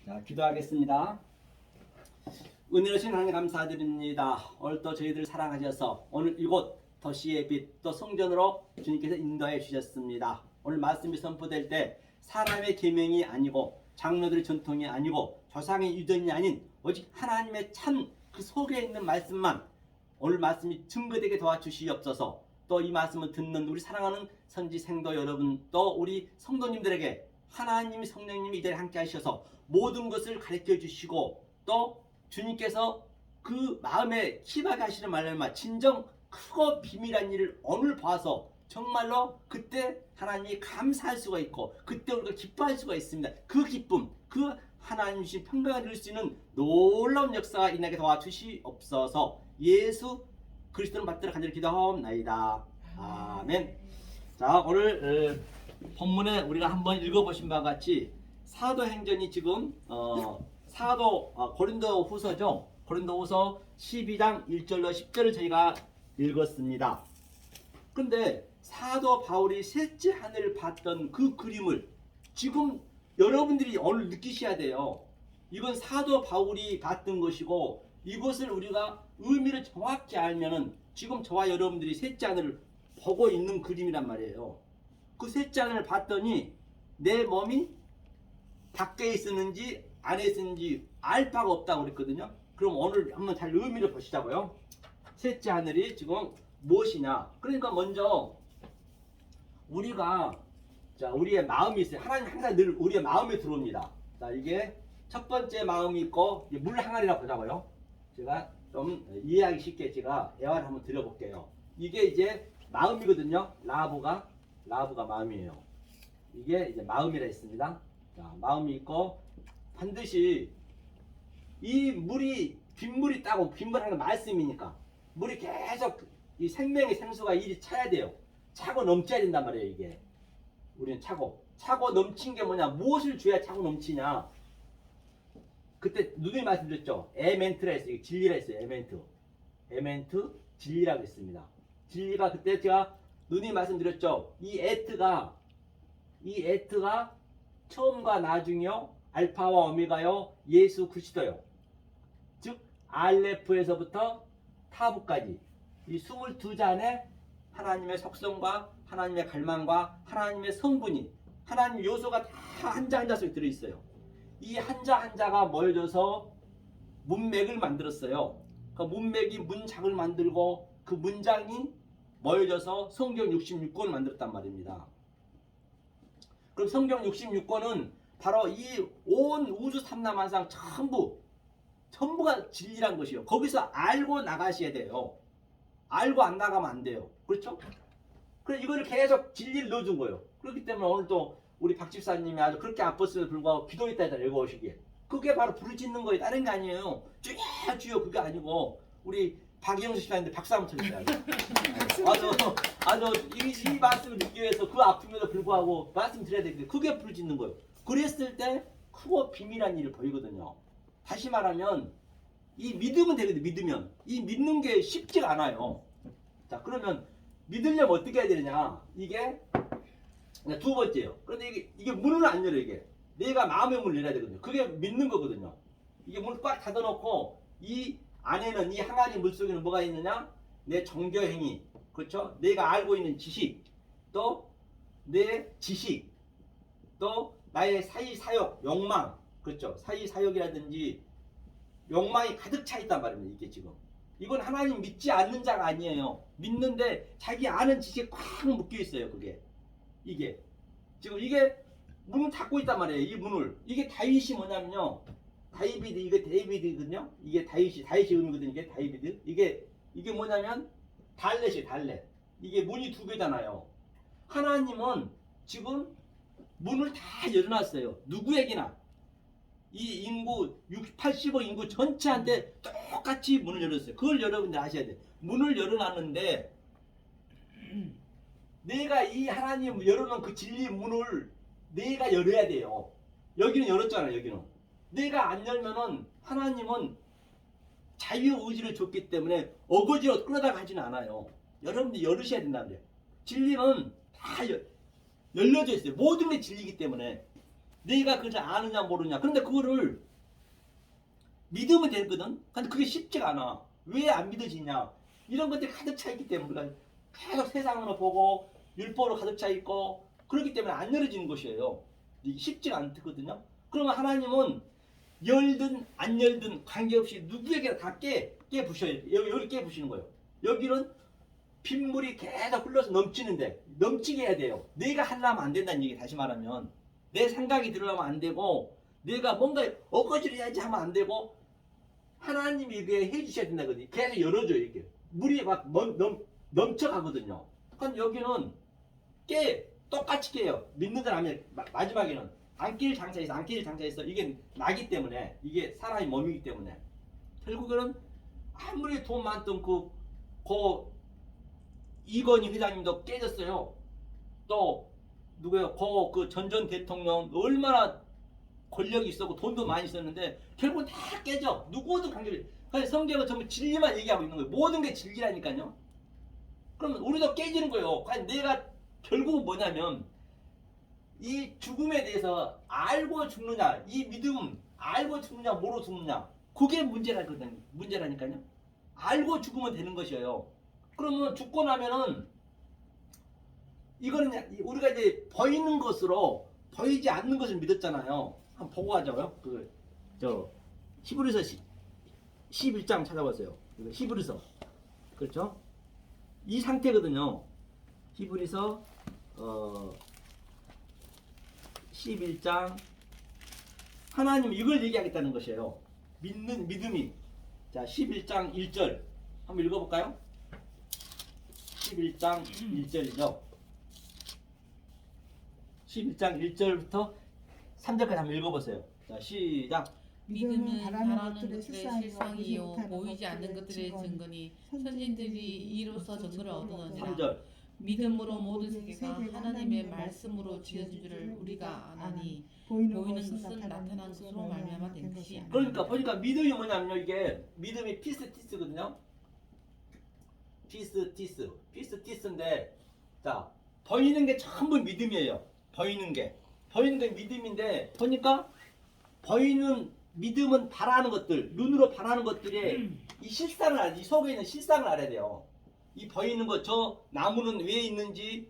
자, 기도하겠습니다. 은혜로신 하나님 감사드립니다. 오늘 또 저희들 사랑하셔서 오늘 이곳 도시의 빛 또 성전으로 주님께서 인도해 주셨습니다. 오늘 말씀이 선포될 때 사람의 계명이 아니고 장로들의 전통이 아니고 조상의 유전이 아닌 오직 하나님의 참 그 속에 있는 말씀만 오늘 말씀이 증거되게 도와주시옵소서. 또 이 말씀을 듣는 우리 사랑하는 선지 생도 여러분 또 우리 성도님들에게 하나님이 성령님이 이 자리에 함께 하셔서 모든 것을 가르쳐 주시고 또 주님께서 그 마음에 희박하게 하시는 말씀만 진정 크고 비밀한 일을 오늘 봐서 정말로 그때 하나님이 감사할 수가 있고 그때 우리가 기뻐할 수가 있습니다. 그 기쁨, 그 하나님 주신 평강을 누릴 수 있는 놀라운 역사가 일어나게 도와주시옵소서. 예수 그리스도를 받들어 간절히 기도하옵나이다. 아멘. 자, 오늘 본문에 우리가 한번 읽어보신 바와 같이 사도행전이 지금 고린도 후서죠. 고린도 후서 12장 1절로 10절을 저희가 읽었습니다. 그런데 사도 바울이 셋째 하늘을 봤던 그 그림을 지금 여러분들이 오늘 느끼셔야 돼요. 이건 사도 바울이 봤던 것이고 이것을 우리가 의미를 정확히 알면은 지금 저와 여러분들이 셋째 하늘을 보고 있는 그림이란 말이에요. 그 셋째 하늘을 봤더니 내 몸이 밖에 있었는지 안에 있었는지 알 바가 없다고 그랬거든요. 그럼 오늘 한번 잘 의미를 보시자고요. 셋째 하늘이 지금 무엇이냐? 그러니까 먼저 우리가 우리의 마음이 있어요. 하나님 항상 늘 우리의 마음에 들어옵니다. 자, 이게 첫 번째 마음이 있고 물 항아리라 보자고요. 제가 좀 이해하기 쉽게 제가 애화를 한번 드려볼게요. 이게 이제 마음이거든요. 라브가 마음이에요. 이게 이제 마음이라 했습니다. 자, 마음이 있고 반드시 이 물이 빗물이 따고 빗물하는 말씀이니까 물이 계속 이 생명의 생수가 일이 차야 돼요. 차고 넘쳐야 된단 말이에요. 이게 우리는 차고 넘친 게 뭐냐? 무엇을 줘야 차고 넘치냐? 그때 누누이 말씀드렸죠. 에멘트라 했어요. 진리라 했어요. 에멘트 진리라고 했습니다. 진리가 그때 제가 누누이 말씀드렸죠. 이 에트가 처음과 나중이요, 알파와 오메가요, 예수 그리스도요. 즉 알레프에서부터 타부까지 이 22잔의 하나님의 속성과 하나님의 갈망과 하나님의 성분이 하나님 요소가 다 한자 한자 속에 들어있어요. 이 한자 한자가 모여져서 문맥을 만들었어요. 그 문맥이 문장을 만들고 그 문장이 모여져서 성경 66권을 만들었단 말입니다. 그럼 성경 66권은 바로 이 온 우주 삼라만상 전부가 진리란 것이요. 거기서 알고 나가셔야 돼요. 알고 안 나가면 안 돼요. 그렇죠? 그래서 이거를 계속 진리를 넣어준 거예요. 그렇기 때문에 오늘 또 우리 박 집사님이 아주 그렇게 아팠음에도 불구하고 기도했다 했잖아요. 읽어오시기에. 그게 바로 부르짖는 거예요. 다른 게 아니에요. 주여 그게 아니고 우리 박영수 씨한테 박수 한번 쳐주세요. 아주 이 말씀을 듣기 위해서 그 아픔에도 불구하고 말씀드려야 되는데 그게 부르짖는 거예요. 그랬을 때 크고 비밀한 일을 보이거든요. 다시 말하면 이 믿으면 되거든요. 믿으면 이 믿는 게 쉽지가 않아요. 자, 그러면 믿으려면 어떻게 해야 되느냐? 이게 두 번째예요. 그런데 이게 문을 안 열어. 이게 내가 마음의 문을 열어야 되거든요. 그게 믿는 거거든요. 이게 문을 꽉 닫아놓고 이 안에는 이 항아리 물속에는 뭐가 있느냐? 내 정교 행위, 그렇죠? 내가 알고 있는 지식, 또 내 지식, 또 나의 사이 사욕, 욕망, 그렇죠? 사이 사욕이라든지 욕망이 가득 차 있단 말입니다. 이게 지금 이건 하나님 믿지 않는 자가 아니에요. 믿는데 자기 아는 지식에 꽉 묶여 있어요. 이게 지금 이게 문을 닫고 있단 말이에요. 이 문을. 이게 다윗이 뭐냐면요. 이게 데이비드거든요. 이게 다윗이 의미거든요. 이게 다이비드. 이게 뭐냐면 달렛이에요. 달렛. 이게 문이 두 개잖아요. 하나님은 지금 문을 다 열어놨어요. 누구에게나. 이 인구 80억 인구 전체한테 똑같이 문을 열었어요. 그걸 여러분들 아셔야 돼요. 문을 열어놨는데 내가 이 하나님 열어놓은 그 진리 문을 내가 열어야 돼요. 여기는 열었잖아요. 여기는 내가 안 열면은 하나님은 자유의지를 줬기 때문에 어거지로 끌어다가 하지는 않아요. 여러분들이 열으셔야 된다는 거예요. 진리는 다 열려져 있어요. 모든 게 진리이기 때문에 네가 그걸 아느냐 모르냐. 그런데 그거를 믿으면 되거든. 근데 그게 쉽지가 않아. 왜 안 믿어지냐? 이런 것들이 가득 차 있기 때문에 우리가 계속 세상으로 보고 율법으로 가득 차 있고 그렇기 때문에 안 열어지는 것이에요. 이게 쉽지가 않거든요. 그러면 하나님은 열든 안 열든 관계없이 누구에게나 다 깨부셔요. 여기 깨부시는 거예요. 여기는 빗물이 계속 흘러서 넘치는데 넘치게 해야 돼요. 내가 하려면 안 된다는 얘기. 다시 말하면 내 생각이 들으려면 안 되고 내가 뭔가 어거지로 해야지 하면 안 되고 하나님이 이게 해주셔야 된다거든요. 계속 열어줘요. 이게 물이 막 넘쳐가거든요. 그럼 여기는 똑같이 깨요. 믿는 사람이 마지막에는 안 낄 장사에서 안 낄 장사에서 이게 나기 때문에 이게 사람의 몸이기 때문에 결국에는 아무리 돈 많던 그 이건희 회장님도 깨졌어요. 또 누구요? 그 전전 대통령 얼마나 권력이 있었고 돈도 많이 있었는데 결국은 다 깨져. 누구든 관계를. 그래서 성경은 전부 진리만 얘기하고 있는 거예요. 모든 게 진리라니까요. 그러면 우리도 깨지는 거예요. 과연 내가 결국은 뭐냐면 이 죽음에 대해서 알고 죽느냐, 이 믿음 알고 죽느냐, 모르고 죽느냐, 그게 문제라니까요. 알고 죽으면 되는 것이에요. 그러면 죽고 나면은 이거는 우리가 이제 보이는 것으로 보이지 않는 것을 믿었잖아요. 한번 보고 가자고요. 히브리서 11장 찾아보세요. 히브리서. 그렇죠? 이 상태거든요. 히브리서 11장 하나님 이걸 얘기하겠다는 것이에요. 믿음이. 자, 11장 1절 한번 읽어볼까요? 11장 1절이죠. 11장 1절부터 3절까지 한번 읽어보세요. 자, 시작. 믿음은 바라는 것들의 실상이요 보이지 않는 것들의 증거니 선진들이 이로써 증거를 얻었느니라. 3절. 믿음으로 모든 세계가 하나님의 말씀으로 지어진 줄을 우리가 아나니 보이는 것은 나타난 것으로 말미암아 된 것이 아니라. 그러니까 보니까 믿음이 뭐냐면요, 이게 믿음이 피스티스거든요. 피스티스인데 자, 보이는 게 전부 믿음이에요. 보이는 게 믿음인데 보니까 보이는 믿음은 바라는 것들, 눈으로 바라는 것들의 이 실상을 이 속에 있는 실상을 알아야 돼요. 이 보이는 것, 저 나무는 왜 있는지,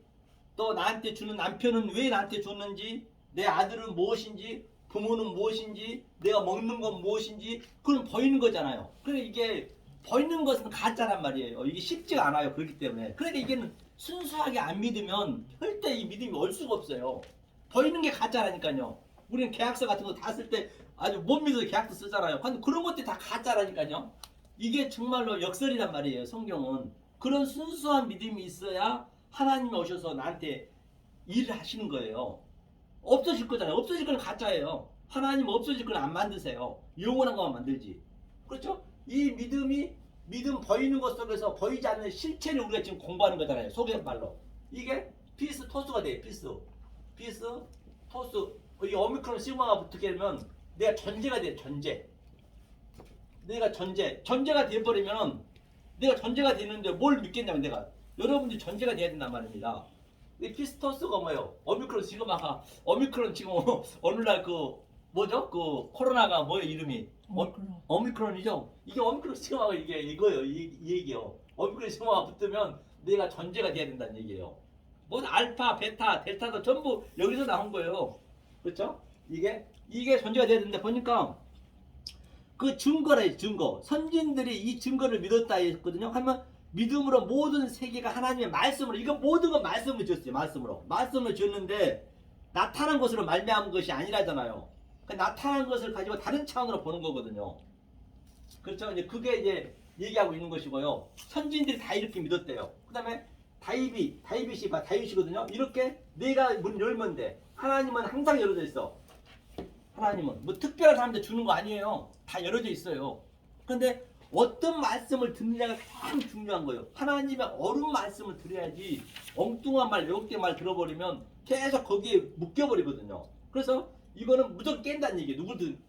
또 나한테 주는 남편은 왜 나한테 줬는지, 내 아들은 무엇인지, 부모는 무엇인지, 내가 먹는 건 무엇인지, 그건 보이는 거잖아요. 그러니까 이게 보이는 것은 가짜란 말이에요. 이게 쉽지가 않아요. 그렇기 때문에. 그러니까 이게 순수하게 안 믿으면 절대 이 믿음이 올 수가 없어요. 보이는 게 가짜라니까요. 우리는 계약서 같은 거 다 쓸 때 아주 못 믿어서 계약서 쓰잖아요. 근데 그런 것들이 다 가짜라니까요. 이게 정말로 역설이란 말이에요. 성경은. 그런 순수한 믿음이 있어야 하나님이 오셔서 나한테 일을 하시는 거예요. 없어질 거잖아요. 없어질 건 가짜예요. 하나님 없어질 건 안 만드세요. 영원한 것만 만들지. 그렇죠? 이 믿음 보이는 것 속에서 보이지 않는 실체를 우리가 지금 공부하는 거잖아요. 속의 말로. 이게 피스 토스가 돼요. 피스 토스. 이 오미크론 시그마가 붙게 되면 내가 전제가 돼요. 내가 전제가 돼버리면 내가 전제가 되는데 뭘 믿겠냐면 내가 여러분들이 전제가 돼야 된단 말입니다. 이 피스토스가 뭐예요? 오미크론 시그마가 오미크론 지금 오늘날 뭐죠? 코로나가 뭐예요? 이름이 오미크론이죠. 이게 오미크론 시그마가 이게 이거예요. 이 얘기요. 오미크론 시그마가 붙으면 내가 전제가 돼야 된다는 얘기예요. 뭐 알파, 베타, 델타도 전부 여기서 나온 거예요. 그렇죠? 이게 전제가 돼야 되는데 보니까 그 증거래 증거. 선진들이 이 증거를 믿었다 했거든요. 하면 믿음으로 모든 세계가 하나님의 말씀으로 이거 모든 건 말씀을 줬어요. 말씀을 줬는데 나타난 것으로 말미암은 것이 아니라잖아요. 그러니까 나타난 것을 가지고 다른 차원으로 보는 거거든요. 그렇죠? 이제 그게 이제 얘기하고 있는 것이고요. 선진들이 다 이렇게 믿었대요. 그다음에 다윗이거든요. 이렇게 내가 문 열면 돼. 하나님은 항상 열어져 있어. 하나님은 뭐 특별한 사람한테 주는 거 아니에요. 다 열어져 있어요. 그런데 어떤 말씀을 듣느냐가 가장 중요한 거예요. 하나님의 옳은 말씀을 들어야지 엉뚱한 말, 외국된 말 들어버리면 계속 거기에 묶여버리거든요. 그래서 이거는 무조건 깬다는 얘기예요. 누구든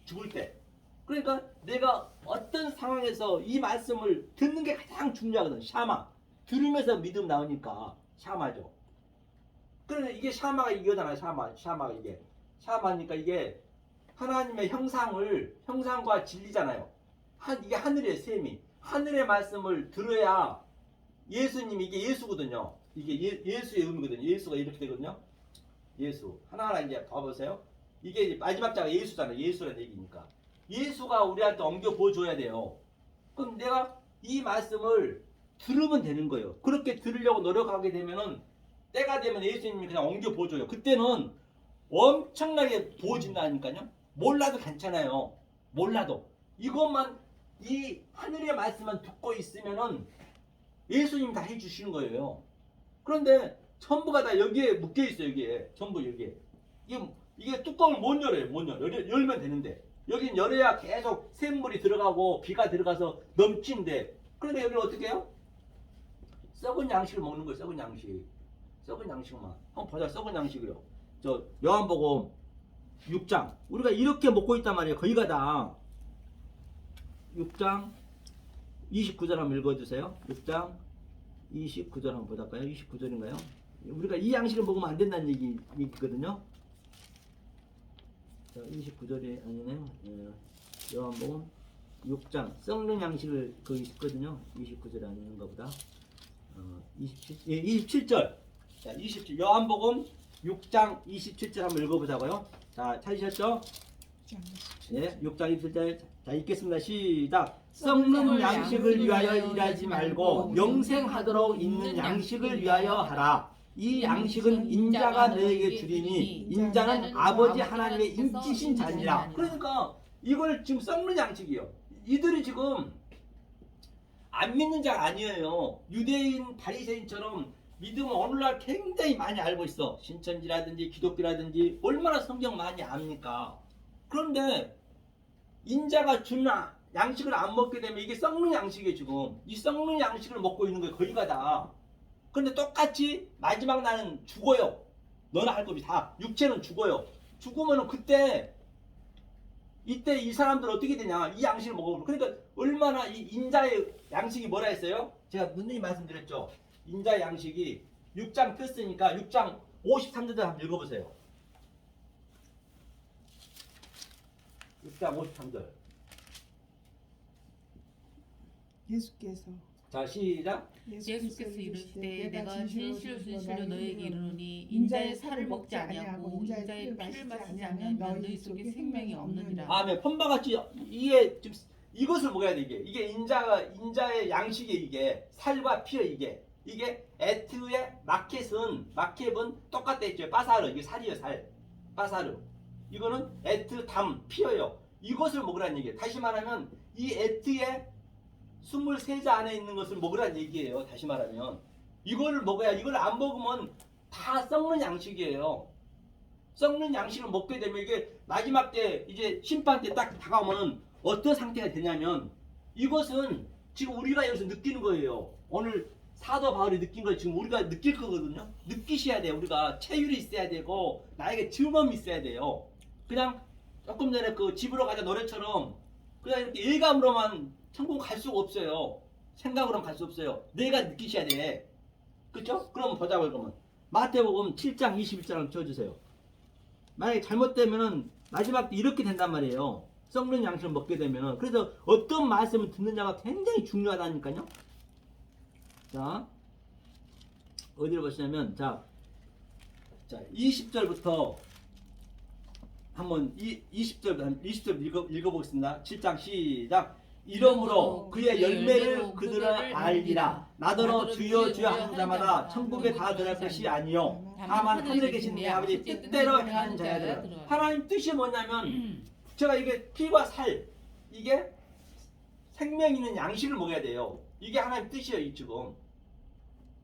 죽을 때. 그러니까 내가 어떤 상황에서 이 말씀을 듣는 게 가장 중요하거든. 샤마. 들으면서 믿음 나오니까 샤마죠. 그러니까 이게 샤마가 이거잖아요. 샤마가 이게. 샤마니까 이게 하나님의 형상과 진리잖아요. 이게 하늘의 셈이 하늘의 말씀을 들어야 예수님이 이게 예수거든요. 이게 예수의 의미거든요. 예수가 이렇게 되거든요. 예수 하나하나 이제 봐보세요. 이게 이제 마지막 자가 예수잖아요. 예수라는 얘기니까 예수가 우리한테 엉겨 보여줘야 돼요. 그럼 내가 이 말씀을 들으면 되는 거예요. 그렇게 들으려고 노력하게 되면은 때가 되면 예수님이 그냥 엉겨 보여줘요. 그때는 엄청나게 부어진다니까요. 몰라도 괜찮아요. 몰라도 이것만 이 하늘의 말씀만 듣고 있으면은 예수님 다 해주시는 거예요. 그런데 전부가 다 여기에 묶여 있어요. 여기에 전부 여기에 이게 뚜껑을 못 열어요. 못 열면 되는데 여긴 열어야 계속 샘물이 들어가고 비가 들어가서 넘치는데 그런데 여기는 어떻게 해요? 썩은 양식을 먹는 거예요. 썩은 양식만 한번 보자. 썩은 양식이요. 저 요한복음 6장 우리가 이렇게 먹고 있단 말이에요. 거기가 다 6장 29절 한번 읽어주세요. 6장 29절 한번 보자까요? 29절인가요? 우리가 이 양식을 먹으면 안 된다는 얘기거든요. 자, 29절이 아니네요. 요한복음 6장 썩는 양식을 거기 있거든요. 29절이 아닌가 보다. 27절. 자, 27. 요한복음 6장 27절 한번 읽어보자고요. 자, 찾으셨죠? 예, 6장 27절. 자, 읽겠습니다. 시작. 썩는 양식을 위하여 일하지 말고 영생하도록 있는 양식을 위하여 하라. 이 양식은 인자가 너에게 주리니 인자는 아버지 하나님의 인치신 자니라. 그러니까 이걸 지금 썩는 양식이요. 이들이 지금 안 믿는 자가 아니에요. 유대인 바리새인처럼 믿음을 오늘날 굉장히 많이 알고 있어. 신천지라든지 기독교라든지 얼마나 성경 많이 압니까? 그런데 인자가 주는 양식을 안 먹게 되면 이게 썩는 양식이에요. 지금 이 썩는 양식을 먹고 있는 거예요. 거기가 다. 그런데 똑같이 마지막 날은 죽어요. 너나 할 겁니다. 다 육체는 죽어요. 죽으면은 이때 이 사람들 어떻게 되냐? 이 양식을 먹어보면 그러니까 얼마나 이 인자의 양식이 뭐라 했어요? 제가 누누이 말씀드렸죠. 인자의 양식이 6장 폈으니까 6장 53절 한번 읽어보세요. 6장 53절. 예수께서 자, 시작. 예수께서 이르시되 내가 진실로 너희에게 이르노니 인자의 살을 먹지 아니하고 인자의 피를 마시지 않으면 너희 속에 생명이 없느니라. 아멘. 폰바같이 이게 지금 이것을 먹어야 돼. 이게 인자의 양식이 이게 살과 피요. 이게 에트의 마켓은 똑같다 했죠. 빠사르 이게 살이요. 살 빠사르 이거는 에트 담 피어요. 이것을 먹으라는 얘기예요. 다시 말하면 이 에트의 23자 안에 있는 것을 먹으라는 얘기예요. 다시 말하면 이거를 먹어야, 이걸 안 먹으면 다 썩는 양식이에요. 썩는 양식을 먹게 되면 이게 마지막 때 이제 심판 때 딱 다가오면 어떤 상태가 되냐면 이것은 지금 우리가 여기서 느끼는 거예요. 오늘 사도 바울이 느낀 걸 지금 우리가 느낄 거거든요. 느끼셔야 돼요. 우리가 체율이 있어야 되고 나에게 증험이 있어야 돼요. 그냥 조금 전에 그 집으로 가자 노래처럼 그냥 이렇게 일감으로만 천국 갈 수가 없어요. 생각으로는 갈 수 없어요. 내가 느끼셔야 돼. 그렇죠? 그럼 보자고요. 그러면 마태복음 7장 21절을 쳐주세요. 만약에 잘못되면은 마지막 때 이렇게 된단 말이에요. 썩는 양식을 먹게 되면은. 그래서 어떤 말씀을 듣느냐가 굉장히 중요하다니까요. 자, 어디를 보시냐면 자 20절부터 한번 20절 읽어보겠습니다. 7장 시작. 이러므로 그의 열매를 그들은 알리라. 나더러 주여 주여 하는 자마다 천국에 다 들어갈 것이 아니요 다만 하늘에 계신 내 아버지 뜻대로 행하는 자야들아. 하나님 뜻이 뭐냐면 제가 이게 피와 살, 이게 생명 있는 양식을 먹어야 돼요. 이게 하나님 뜻이에요. 지금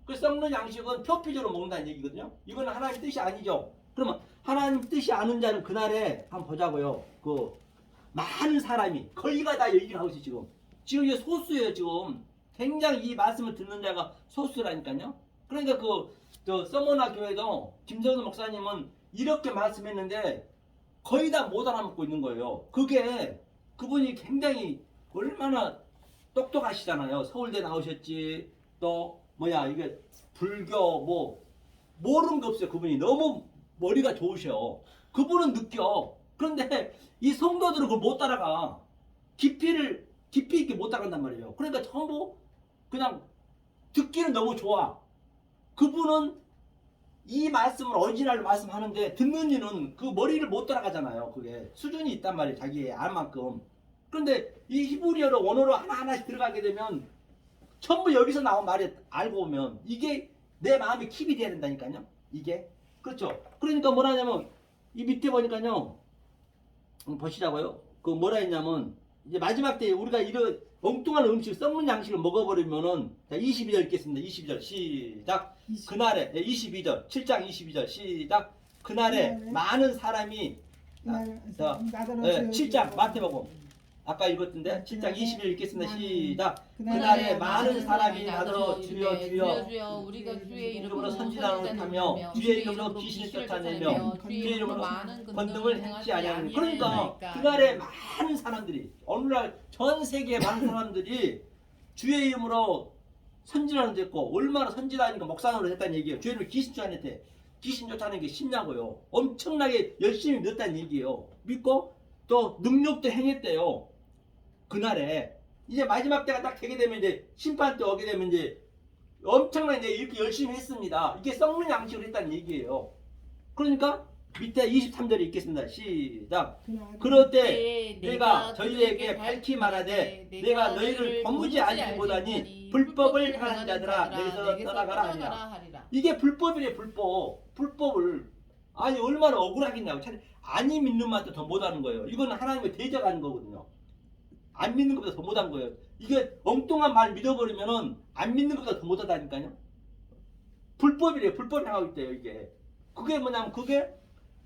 그 썩는 양식은 표피적으로 먹는다는 얘기거든요. 이건 하나님 뜻이 아니죠. 그러면 하나님 뜻이 아는 자는 그날에 한번 보자고요. 그 많은 사람이 거의가 다 얘기를 하고 있어요. 지금 이게 소수예요. 지금 굉장히 이 말씀을 듣는 자가 소수라니까요. 그러니까 저 서머나 교회도 김성수 목사님은 이렇게 말씀했는데 거의 다 못 알아먹고 있는 거예요. 그분이 굉장히 얼마나 똑똑하시잖아요. 서울대 나오셨지. 또 이게 불교 모르는 게 없어요. 그분이 너무 머리가 좋으셔. 그분은 느껴. 그런데 이 성도들은 그걸 못 따라가. 깊이 있게 못 따라간단 말이에요. 그러니까 전부 그냥 듣기는 너무 좋아. 그분은 이 말씀을 어지날 말씀하는데 듣는 이는 그 머리를 못 따라가잖아요. 그게 수준이 있단 말이에요. 자기의 알만큼. 그런데 이 히브리어로 원어로 하나하나씩 들어가게 되면 전부 여기서 나온 말이 알고 오면 이게 내 마음에 킵이 돼야 된다니까요. 이게. 그렇죠. 그러니까 뭐라 하냐면 이 밑에 보니까요. 보시자고요. 그 뭐라 했냐면 이제 마지막 때 우리가 이런 엉뚱한 음식 썩는 양식을 먹어버리면은 자 22절 읽겠습니다. 22절 시작. 그날에 22절 7장 22절 시작. 그날에 많은 사람이 자 7장 마태복음 아까 읽었던데 7장 20절 읽겠습니다. 시작. 그날에 많은 사람이 나더러 주여 주여 우리가 주의 이름으로 이름으로 선지자를 하며 주의 이름으로 귀신을 쫓아내며 주의 이름으로 많은 권능을 행치 아니하는. 그러니까 그날에 많은 사람들이 오늘날 전 세계에 많은 사람들이 주의 이름으로 선지자는 됐고 얼마나 선지자니까 목사노릇 했다는 얘기예요. 주의 이름으로 귀신 쫓아냈대. 귀신 쫓아내는 게 쉽냐고요. 엄청나게 열심히 믿었다는 얘기예요. 믿고 또 능력도 행했대요. 그날에 이제 마지막 때가 딱 되게 되면 이제 심판 때 오게 되면 이제 엄청나게 이렇게 열심히 했습니다. 이게 썩는 양식을 했다는 얘기예요. 그러니까 밑에 23절에 읽겠습니다. 시작. 그럴 때 내가 저희에게 밝히 말하되 내가 너희를 도무지 알지 못하니 불법을 행하는 자들아 내게서 떠나가라 하리라. 이게 불법이래. 불법을 아니 얼마나 억울하겠냐고. 차라리 아니 믿는 맛도 더 못하는 거예요. 이거는 하나님을 대적하는 거거든요. 안 믿는 것보다 더 못한 거예요. 이게 엉뚱한 말 믿어버리면은 안 믿는 것보다 더 못하다니까요. 불법이래요. 불법 행하고 있대요. 이게 그게 뭐냐면 그게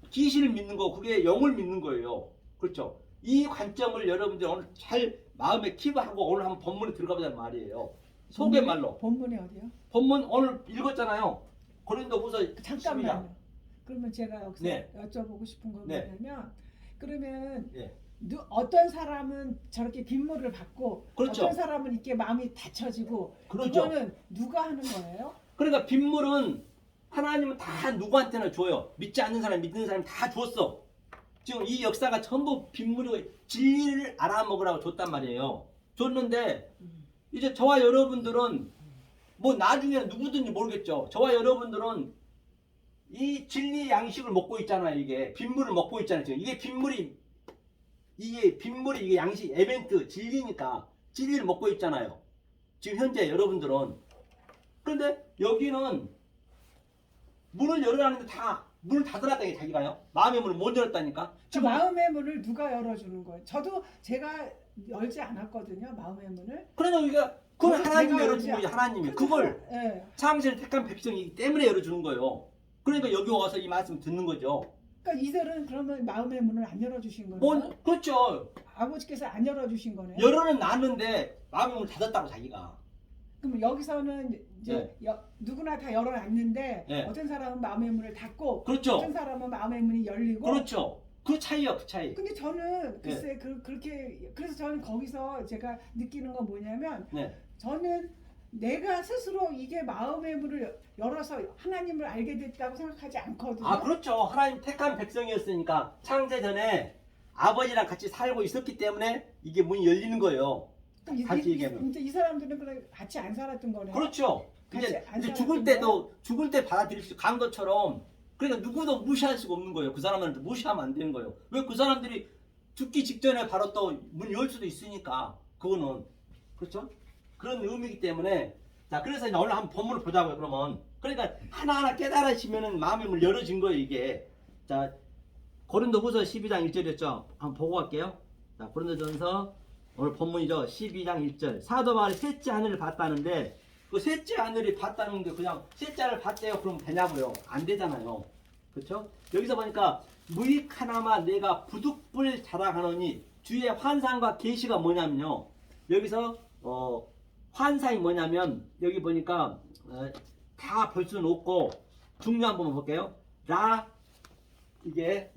귀신을 믿는 거, 그게 영을 믿는 거예요. 그렇죠? 이 관점을 여러분들 오늘 잘 마음에 킵하고 오늘 한번 본문에 들어가 보자는 말이에요. 소개말로. 본문이 어디요? 본문 오늘 읽었잖아요. 고린도후서 잠깐만요. 그러면 제가 여기서 네. 여쭤보고 싶은 건 네. 뭐냐면 그러면 네. 어떤 사람은 저렇게 빗물을 받고 그렇죠. 어떤 사람은 이렇게 마음이 닫혀지고 그렇죠. 그거는 누가 하는 거예요? 그러니까 빗물은 하나님은 다 누구한테나 줘요. 믿지 않는 사람, 믿는 사람 다 줬어. 지금 이 역사가 전부 빗물이 진리를 알아먹으라고 줬단 말이에요. 줬는데 이제 저와 여러분들은 뭐 나중에는 누구든지 모르겠죠. 저와 여러분들은 이 진리 양식을 먹고 있잖아요. 이게 빗물을 먹고 있잖아요. 지금 이게 빗물이 이게 양식 에벤트 진리니까 진리를 먹고 있잖아요. 지금 현재 여러분들은. 그런데 여기는 문을 열어라는데 다 문을 닫으라다니 자기가요. 마음의 문을 못 열었다니까. 그 마음의 문을 누가 열어주는 거예요? 저도 제가 열지 않았거든요. 마음의 문을. 그러니까 우리가 그걸 하나님이 제가 열어준 거죠. 하나님이 그걸 네. 창세를 택한 백성이기 때문에 열어주는 거예요. 그러니까 여기 와서 이 말씀 듣는 거죠. 그러니까 이들은 그러면 마음의 문을 안 열어주신 거예요? 뭐 그렇죠. 아버지께서 안 열어주신 거네요. 열어는 놨는데 마음의 문을 닫았다고 자기가. 그럼 여기서는 이제 누구나 다 열어놨는데 네. 어떤 사람은 마음의 문을 닫고 그렇죠. 어떤 사람은 마음의 문이 열리고. 그렇죠. 그 차이요, 그 차이. 근데 저는 글쎄 그렇게 그래서 저는 거기서 제가 느끼는 건 뭐냐면 네. 저는 내가 스스로 이게 마음의 문을 열어서 하나님을 알게 됐다고 생각하지 않거든요. 아 그렇죠. 하나님 택한 백성이었으니까 창세 전에 아버지랑 같이 살고 있었기 때문에 이게 문이 열리는 거예요. 같이 얘기하면. 이 사람들은 그냥 같이 안 살았던 거네요. 그렇죠. 같이 이제 안 죽을 때도 죽을 때 받아들일 수 간 것처럼 그러니까 누구도 무시할 수가 없는 거예요. 그 사람한테 무시하면 안 되는 거예요. 왜 그 사람들이 죽기 직전에 바로 또 문 열 수도 있으니까 그거는 그렇죠. 그런 의미이기 때문에 자 그래서 이제 오늘 한번 본문을 보자고요. 그러면 그러니까 하나하나 깨달으시면은 마음의 문을 열어진 거예요. 이게 자 고린도후서 12장 1절이었죠. 한번 보고 갈게요. 자 고린도전서 오늘 본문이죠. 12장 1절 사도 바울이 셋째 하늘을 봤다는데 그 셋째 하늘이 봤다는 게 그냥 셋째 하늘을 봤대요. 그러면 되냐고요. 안 되잖아요. 그렇죠? 여기서 보니까 무익 하나만 내가 부득불 자랑하노니 주의 환상과 계시가 뭐냐면요. 여기서 환상이 뭐냐면 여기 보니까 다 볼 수는 없고 중요한 부분 볼게요. 이게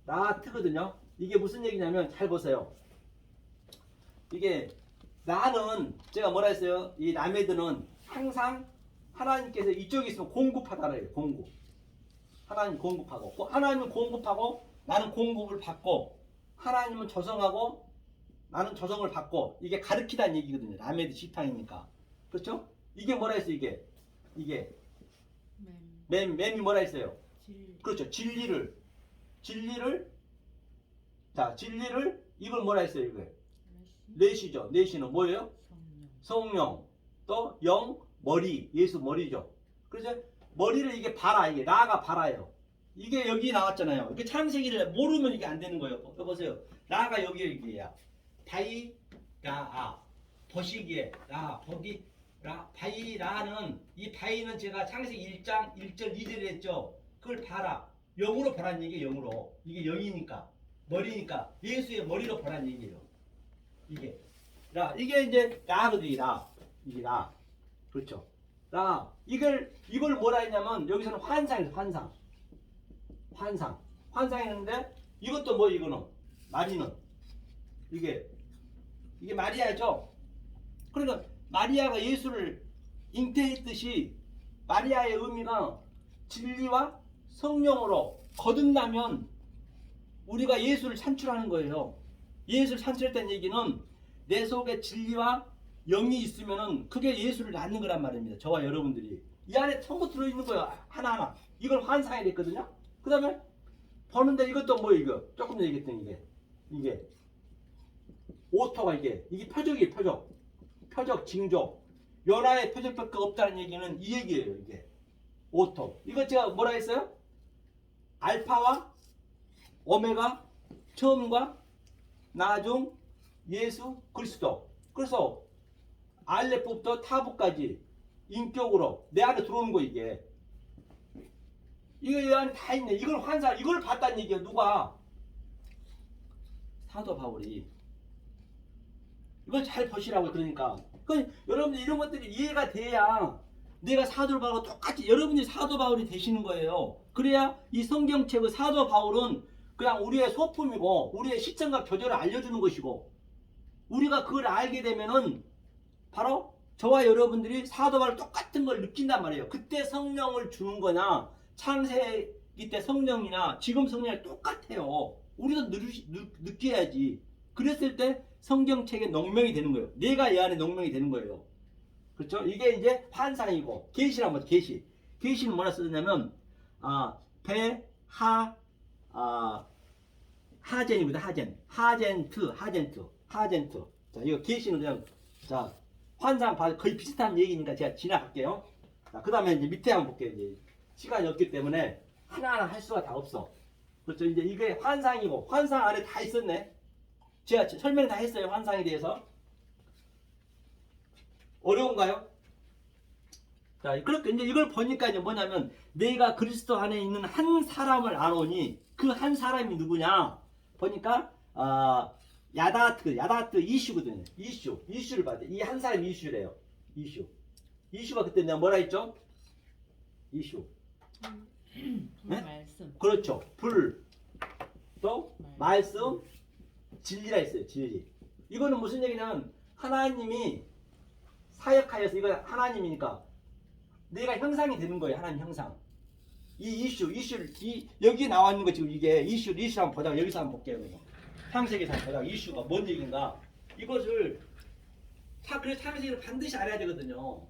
라트거든요. 이게 무슨 얘기냐면 잘 보세요. 이게 나는 제가 뭐라 했어요? 이 라메드는 항상 하나님께서 이쪽에 있으면 공급하다래요. 공급. 하나님 공급하고 하나님은 공급하고 나는 공급을 받고 하나님은 조성하고 나는 조성을 받고 이게 가르치다는 얘기거든요. 라메드 시탕이니까. 그렇죠? 이게 뭐라 했어요? 이게 맴이 뭐라 했어요? 그렇죠. 진리를 이걸 뭐라 했어요? 이거 넷이죠. 넷이는 뭐예요? 성령 또 영 머리 예수 머리죠. 그래서 머리를 이게 봐라. 이게 라가 봐라요. 이게 여기 나왔잖아요. 이게 창세기를 모르면 이게 안 되는 거예요. 보세요. 라가 여기야. 바이 라아 보시기에 라 보기 라 바이 라는 이 바이는 제가 창세기 1장 1절 2절에 했죠. 그걸 봐라. 영으로 보라는 얘기예요. 영으로. 이게 영이니까 머리니까 예수의 머리로 보라는 얘기예요. 이게 라 이게 이제 라거든요. 라 이게 라 그렇죠. 라 이걸 뭐라 했냐면 여기서는 환상이에요. 환상했는데 이것도 뭐 이거는 마리는 이게 마리아죠. 그러니까 마리아가 예수를 잉태했듯이 마리아의 의미가 진리와 성령으로 거듭나면 우리가 예수를 산출하는 거예요. 예수를 산출했다는 얘기는 내 속에 진리와 영이 있으면은 그게 예수를 낳는 거란 말입니다. 저와 여러분들이 이 안에 전부 들어있는 거예요. 하나하나. 이걸 환상이 됐거든요. 그 다음에 보는데 이것도 뭐 이거 조금 얘기했던 이게 오토가 이게 표적이에요. 표적 징조 연하의 표적밖에 없다는 얘기는 이 얘기예요. 이게 오토 이거 제가 뭐라 했어요? 알파와 오메가 처음과 나중 예수 그리스도. 그래서 알레프부터 타부까지 인격으로 내 안에 들어오는 거 이게 이 안에 다 있네. 이걸 환상 이걸 봤다는 얘기예요. 누가? 사도 바울이. 이걸 잘 보시라고. 그러니까 여러분들 이런 것들이 이해가 돼야 내가 사도 바울과 똑같이 여러분들이 사도 바울이 되시는 거예요. 그래야 이 성경책의 사도 바울은 그냥 우리의 소품이고 우리의 시점과 교절을 알려주는 것이고 우리가 그걸 알게 되면은 바로 저와 여러분들이 사도 바울 똑같은 걸 느낀단 말이에요. 그때 성령을 주는 거냐 창세기 때 성령이나 지금 성령이 똑같아요. 우리도 느껴야지. 그랬을 때 성경책에 농명이 되는 거예요. 내가 이 안에 농명이 되는 거예요. 그렇죠? 이게 이제 환상이고 계시란 말이죠. 계시는 뭐라 쓰냐면 하젠이거든. 하젠트. 자, 이거 계시는 그냥 자 환상 거의 비슷한 얘기니까 제가 지나갈게요. 자, 그 다음에 이제 밑에 한번 볼게요. 이제 시간이 없기 때문에 하나하나 할 수가 다 없어. 그렇죠? 이제 이게 환상이고 환상 안에 다 있었네. 제가 설명 다 했어요. 환상에 대해서. 어려운가요? 자, 그렇게 이제 이걸 보니까 이제 뭐냐면 내가 그리스도 안에 있는 한 사람을 알오니 그 한 사람이 누구냐? 보니까 야다트 이슈거든요. 이슈를 봐야 돼. 이 한 사람이 이슈래요. 이슈가 그때 내가 뭐라 했죠? 이슈. 네? 말씀. 그렇죠. 불, 또 말씀, 진리라 했어요. 진리. 이거는 무슨 얘기냐면 하나님이 사역하여서 이거 하나님이니까 내가 형상이 되는 거예요. 하나님 형상. 이 이슈를 여기 나와 있는 거 지금 이게 이슈 한번 보자. 여기서 한번 볼게요. 창세기에서 한번 보자. 이슈가 뭔 얘기인가? 이것을 그래서 창세기를 반드시 알아야 되거든요.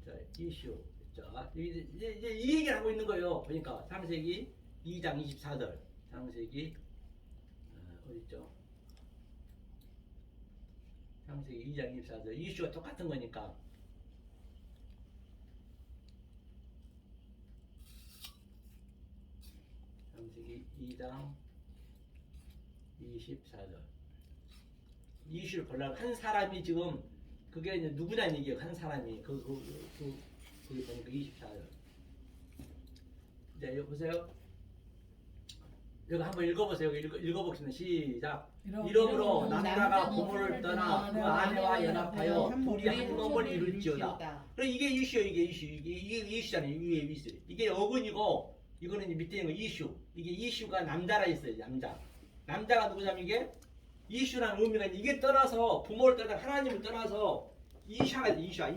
자, 이슈. 자, 이제 이 얘기를 하고 있는 거예요. 보니까 창세기 2장 24절. 창세기 어디 있죠? 창세기 2장 24절. 이슈가 똑같은 거니까. 창세기 2장 24절. 이슈를 보려면 한 사람이 지금 그게 이제 누구냐는 얘기예요. 한 사람이 거기 보니까 24절. 자, 여기 보세요. 여기 한번 읽어보세요. 읽어보겠습니다. 시작. 이러므로 남자가 부모를 떠나 그 아내와 연합하여 둘이 한 몸을 이룰지어다. 그럼 이게 이슈예요. 이게 이슈잖아요. 이게 어근이고 이거는 이제 밑에 있는 거 이슈. 이게 이슈가 남자라 있어요. 남자가 누구냐면 이게 이슈라는 의미가 이게 떠나서 부모를 떠나 하나님을 떠나서 이샤가 있어.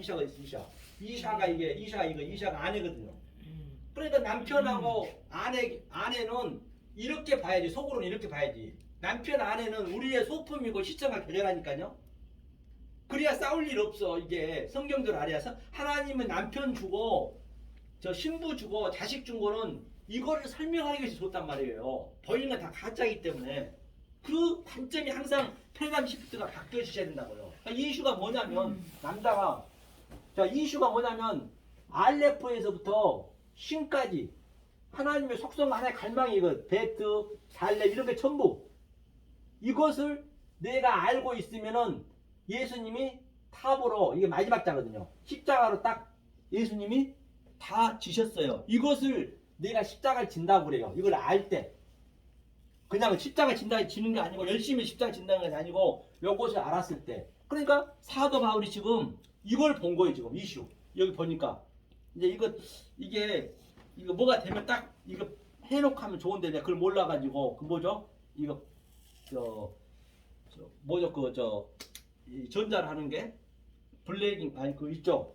이샤가 이거 이샤가 아내거든요. 그러니까 남편하고 아내는 이렇게 봐야지. 속으로는 이렇게 봐야지. 남편 아내는 우리의 소품이고 시청과 교제라니까요. 그래야 싸울 일 없어. 이게 성경대로 알아서 하나님은 남편 주고 저 신부 주고 자식 준 거는 이거를 설명하기 위해서 줬단 말이에요. 보이는 건 다 가짜이기 때문에 그 관점이 항상 패러다임 시프트가 바뀌어지셔야 된다고요. 그러니까 이 이슈가 뭐냐면 남자가 자, 이 이슈가 뭐냐면 알레프에서부터 신까지 하나님의 속성 하나의 갈망이 이거 베트, 달레 이런 게 전부 이것을 내가 알고 있으면은 예수님이 탑으로 이게 마지막 자거든요. 십자가로 딱 예수님이 다 지셨어요. 이것을 내가 십자가를 진다고 그래요. 이걸 알 때. 그냥 십자가 진다 지는 게 아니고 열심히 십자가 진다는 게 아니고 요것을 알았을 때. 그러니까 사도 바울이 지금 이걸 본 거예요. 지금 이슈. 여기 보니까 이제 이거 뭐가 되면 딱 이거 해놓고 하면 좋은데 내가 그걸 몰라가지고 그 뭐죠? 이거 뭐죠? 이 전자를 하는 게 블레이딩 아니 그 있죠?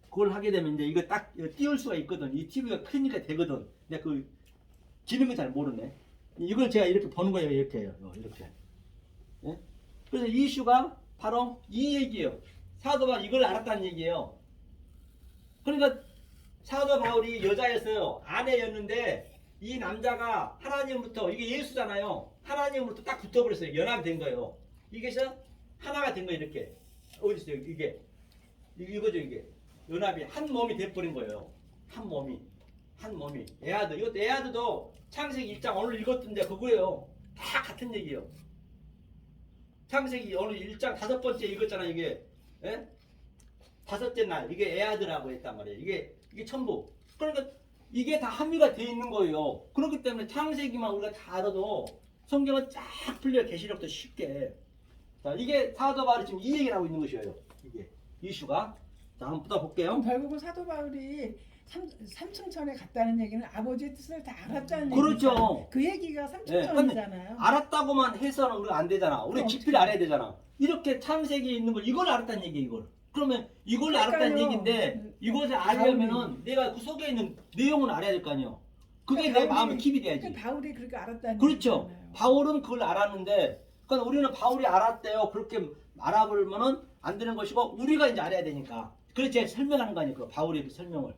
그걸 하게 되면 이제 이거 딱 띄울 수가 있거든. 이 TV가 크니까 되거든. 근데 그 기능을 잘 모르네. 이걸 제가 이렇게 보는 거예요. 이렇게 해요. 이렇게. 예? 그래서 이 이슈가 바로 이 얘기예요. 사도 바울 이걸 알았다는 얘기예요. 그러니까 사도 바울이 여자였어요. 아내였는데 이 남자가 하나님부터 이게 예수잖아요. 하나님으로부터 딱 붙어버렸어요. 연합이 된 거예요. 이게서 하나가 된 거예요. 이렇게. 어디 있어요? 이거죠. 이게. 연합이 한 몸이 돼버린 거예요. 한 몸이. 에아드. 이것도 에아드도 창세기 1장 오늘 읽었던데 그거예요. 다 같은 얘기예요. 창세기 오늘 1장 5번째 읽었잖아요. 이게. 예? 5째 날. 이게 에아드라고 했단 말이에요. 이게 전부. 그러니까 이게 다 합의가 돼 있는 거예요. 그렇기 때문에 창세기만 우리가 다 알아도 성경은 쫙 풀려 계시록도 쉽게. 자, 이게 사도 바울이 지금 이 얘기를 하고 있는 것이에요. 이게 이슈가. 자, 한번 붙어볼게요. 결국은 사도 바울이 삼층천에 갔다는 얘기는 아버지의 뜻을 다 알았다는 그렇죠. 얘기잖아요. 그 얘기가 삼층천이잖아요. 알았다고만 해서는 우리가 안 되잖아. 우리 깊이를 알아야 되잖아. 이렇게 창세기에 있는 걸 이걸 알았다는 얘기 이걸. 그러면 이걸 알았다는 그러니까요. 얘기인데 이것을 알려면은 내가 그 속에 있는 내용을 알아야 될 거 아니에요. 그게 내 마음에 킵이 돼야지. 바울이 그렇게 알았다는 그렇죠. 얘기잖아요. 바울은 바울은 그걸 알았는데, 그러니까 우리는 바울이 알았대요. 그렇게 알아보면은 안 되는 것이고, 우리가 이제 알아야 되니까. 그래서 제가 설명하는 거 아니에요. 바울의 그 설명을.